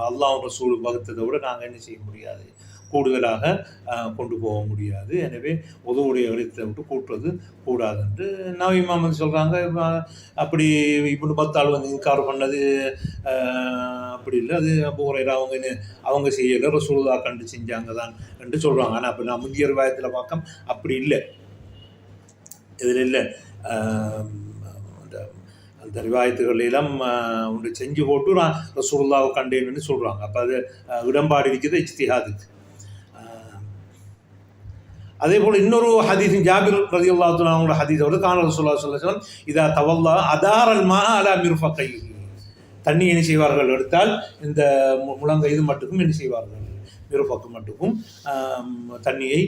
அல்லாஹ் ரசூல் வகுத்ததை விட நாங்கள் என்ன செய்ய முடியாது, கூடுதலாக கொண்டு போக முடியாது. எனவே உதவுடைய இடத்தை விட்டு கூட்டுறது கூடாது என்று நபி முஹம்மது சொல்கிறாங்க. அப்படி இப்னு பத்தால் வந்து இன்கார் பண்ணது அப்படி இல்லை, அது அபூ ஹுரைரா அவங்க செய்யலை, ரசூலுல்லாஹ் கண்டு செஞ்சாங்க தான் என்று சொல்கிறாங்க. ஆனால் அப்போ நான் முந்தைய ரிவாயத்தில் பார்க்க அப்படி இல்லை, இதில் இல்லை. அந்த ரிவாயத்துகள் எல்லாம் ஒன்று செஞ்சு போட்டு நான் ரசூலுல்லாஹ் கண்டேன்னு சொல்கிறாங்க. அப்போ அது இடம்பாடு இருக்குது இஜ்திஹாதுக்கு. அதே போல் இன்னொரு ஹதீஸ் ஜாபிர் ரலியல்லாஹு தஆலா அவங்களோட ஹதீஸ் வந்து கான ரசூலுல்லாஹி ஸல்லல்லாஹு அலைஹி வஸல்லம் இதா தவல்லா அதாரல் மா அலா மிர்ஃபகைஹி, தண்ணி என்ன செய்வார்கள் எடுத்தால் இந்த முழங்கை இது மட்டுக்கும் என்ன செய்வார்கள், மிர்ஃபக்கு மட்டுக்கும் தண்ணியை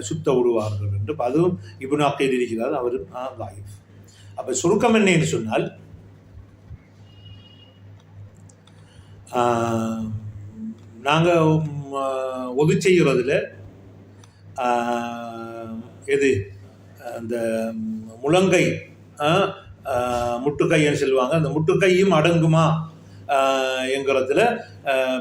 சுத்த விடுவார்கள் என்று அதுவும் இப்னு அக்கீல் இருக்கிறார், அவர் லாயிஃப். அப்போ சுருக்கம் என்ன என்று சொன்னால் நாங்கள் ஒது செய்கிறதுல எது அந்த முழங்கை முட்டுக்கைன்னு சொல்லுவாங்க, அந்த முட்டுக்கையும் அடங்குமா என்கிறதுல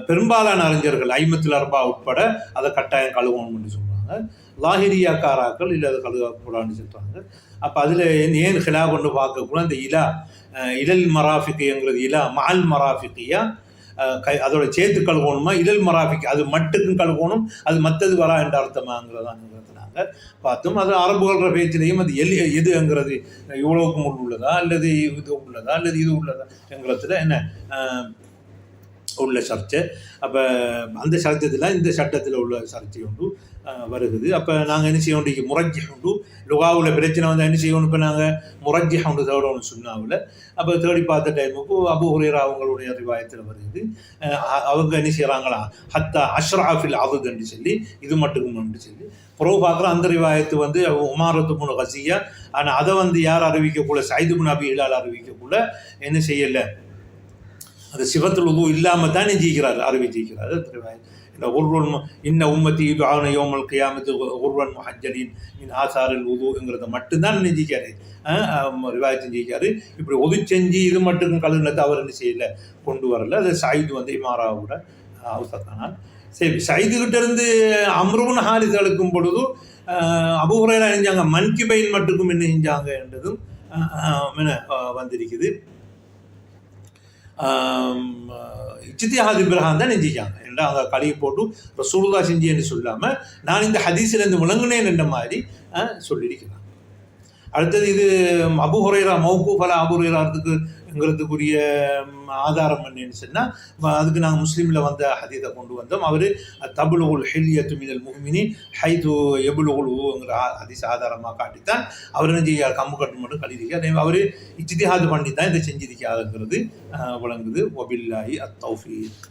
பெரும்பாலான அறிஞர்கள் 54 உட்பட அதை கட்டாயம் கழுவணும்னு சொல்லுவாங்க. லாஹிரியாக்காராக்கள் இல்லை அதை கழுவக்கூடாதுன்னு சொல்கிறாங்க. அப்போ அதில் ஏன் ஹிலா கொண்டு பார்க்கக்கூடாது, அந்த இலல் மராஃபிக்குங்கிறது இலா மால் மராஃபிக்கியா அதோட சேர்த்து கழுவணுமா, இலல் மராஃபிக் அது மட்டுக்கும் கழுவணும், அது மற்றது வரா என்ற அர்த்தமாங்கிறதாங்கிறது நாங்கள் பார்த்தோம். அது அரபுகள பேச்சிலையும் அது எதுங்கிறது இவ்வளவுக்கும் உள்ளதா அல்லது இது உள்ளதா அல்லது இது உள்ளதா என்கிறதுல என்ன உள்ள சர்ச்சை. அப்போ அந்த சர்ச்சத்தில் இந்த சட்டத்தில் உள்ள சர்ச்சை உண்டு வருகுது. அப்போ நாங்கள் என்ன செய்ய வேண்டிய முரஜ்ஜி உண்டு, லுகாவில் பிரச்சனை வந்து என்ன செய்யணும், இப்போ நாங்கள் முரஜ்ஜி உண்டு தேடணும் சுன்னாவில். அப்போ தேடி பார்த்த டைமுக்கு அபூ ஹுரைரா அவங்களுடைய ரிவாயத்தில் வருது, அவங்க என்ன செய்கிறாங்களா ஹத்தா அஷ்ராஃபில் அதுன்னு சொல்லி இது மட்டுக்கும்னு சொல்லி புறவு பார்க்குற அந்த ரிவாயத்து வந்து உமாரத்து புனு கசியா. ஆனால் அதை வந்து யார் அறிவிக்கக்குள்ள சைது புன் அபி ஹிலால் அறிவிக்கக்குள்ள என்ன செய்யலை, அது சிவத்துல் உது இல்லாமல் தான் நெஞ்சிக்கிறார் அறிவிச்சிக்கிறார். இந்த உர்வன் இன்ன உம்மத்தி இது ஆன யோமல் கியாமத்து உர்வன் முஹஜ்ஜலின் மின் ஆசாரில் உதுங்கிறத மட்டும்தான் நெஞ்சிக்காரு ரிவாயத்து செஞ்சிக்காரு. இப்படி ஒது செஞ்சு இது மட்டும் கழுகுனத்தை அவர் என்ன செய்யலை, கொண்டு வரல. அது சைது வந்து இமாராவோட அவசரத்தானால் சரி. சைதுகிட்ட இருந்து அம்ருபுன் ஹாரிஸ் எடுக்கும் பொழுது அபூ ஹுரைரா செஞ்சாங்க, மன்கிபைன் மட்டுக்கும் என்ன செஞ்சாங்க என்றதும் வந்திருக்குது. இஜ்திஹாது பிரகாரம் தான் நெஞ்சிக்காங்க என்றால் அங்கே கழுவி போட்டு ரசூலுல்லாஹ் செஞ்சேன்னு சொல்லாமல் நான் இந்த ஹதீஸிலேருந்து விளங்குனேன் என்ற மாதிரி சொல்லியிருக்கிறாங்க. அடுத்தது இது அபூ ஹுரைரா மௌகூஃபலா அபூ ஹுரைராத்துக்குங்கிறதுக்குரிய ஆதாரம் என்னன்னு சொன்னால் அதுக்கு நாங்கள் முஸ்லீமில் வந்த ஹதீஸை கொண்டு வந்தோம். அவர் தபுலுகுல் ஹில்யத்து மினல் முஃமினி ஹைது யபுலுகுல்ங்கிற ஹதீஸ் ஆதாரமாக காட்டித்தான் அவர் என்ன செய்யார், கம்பு கட்டு மட்டும் கழிதிருக்கார். அவர் இஜ்திஹாது பண்ணி தான் இதை செஞ்சிருக்காருங்கிறது விளங்குது. வபில்லாஹி அத்தௌஃபீக்.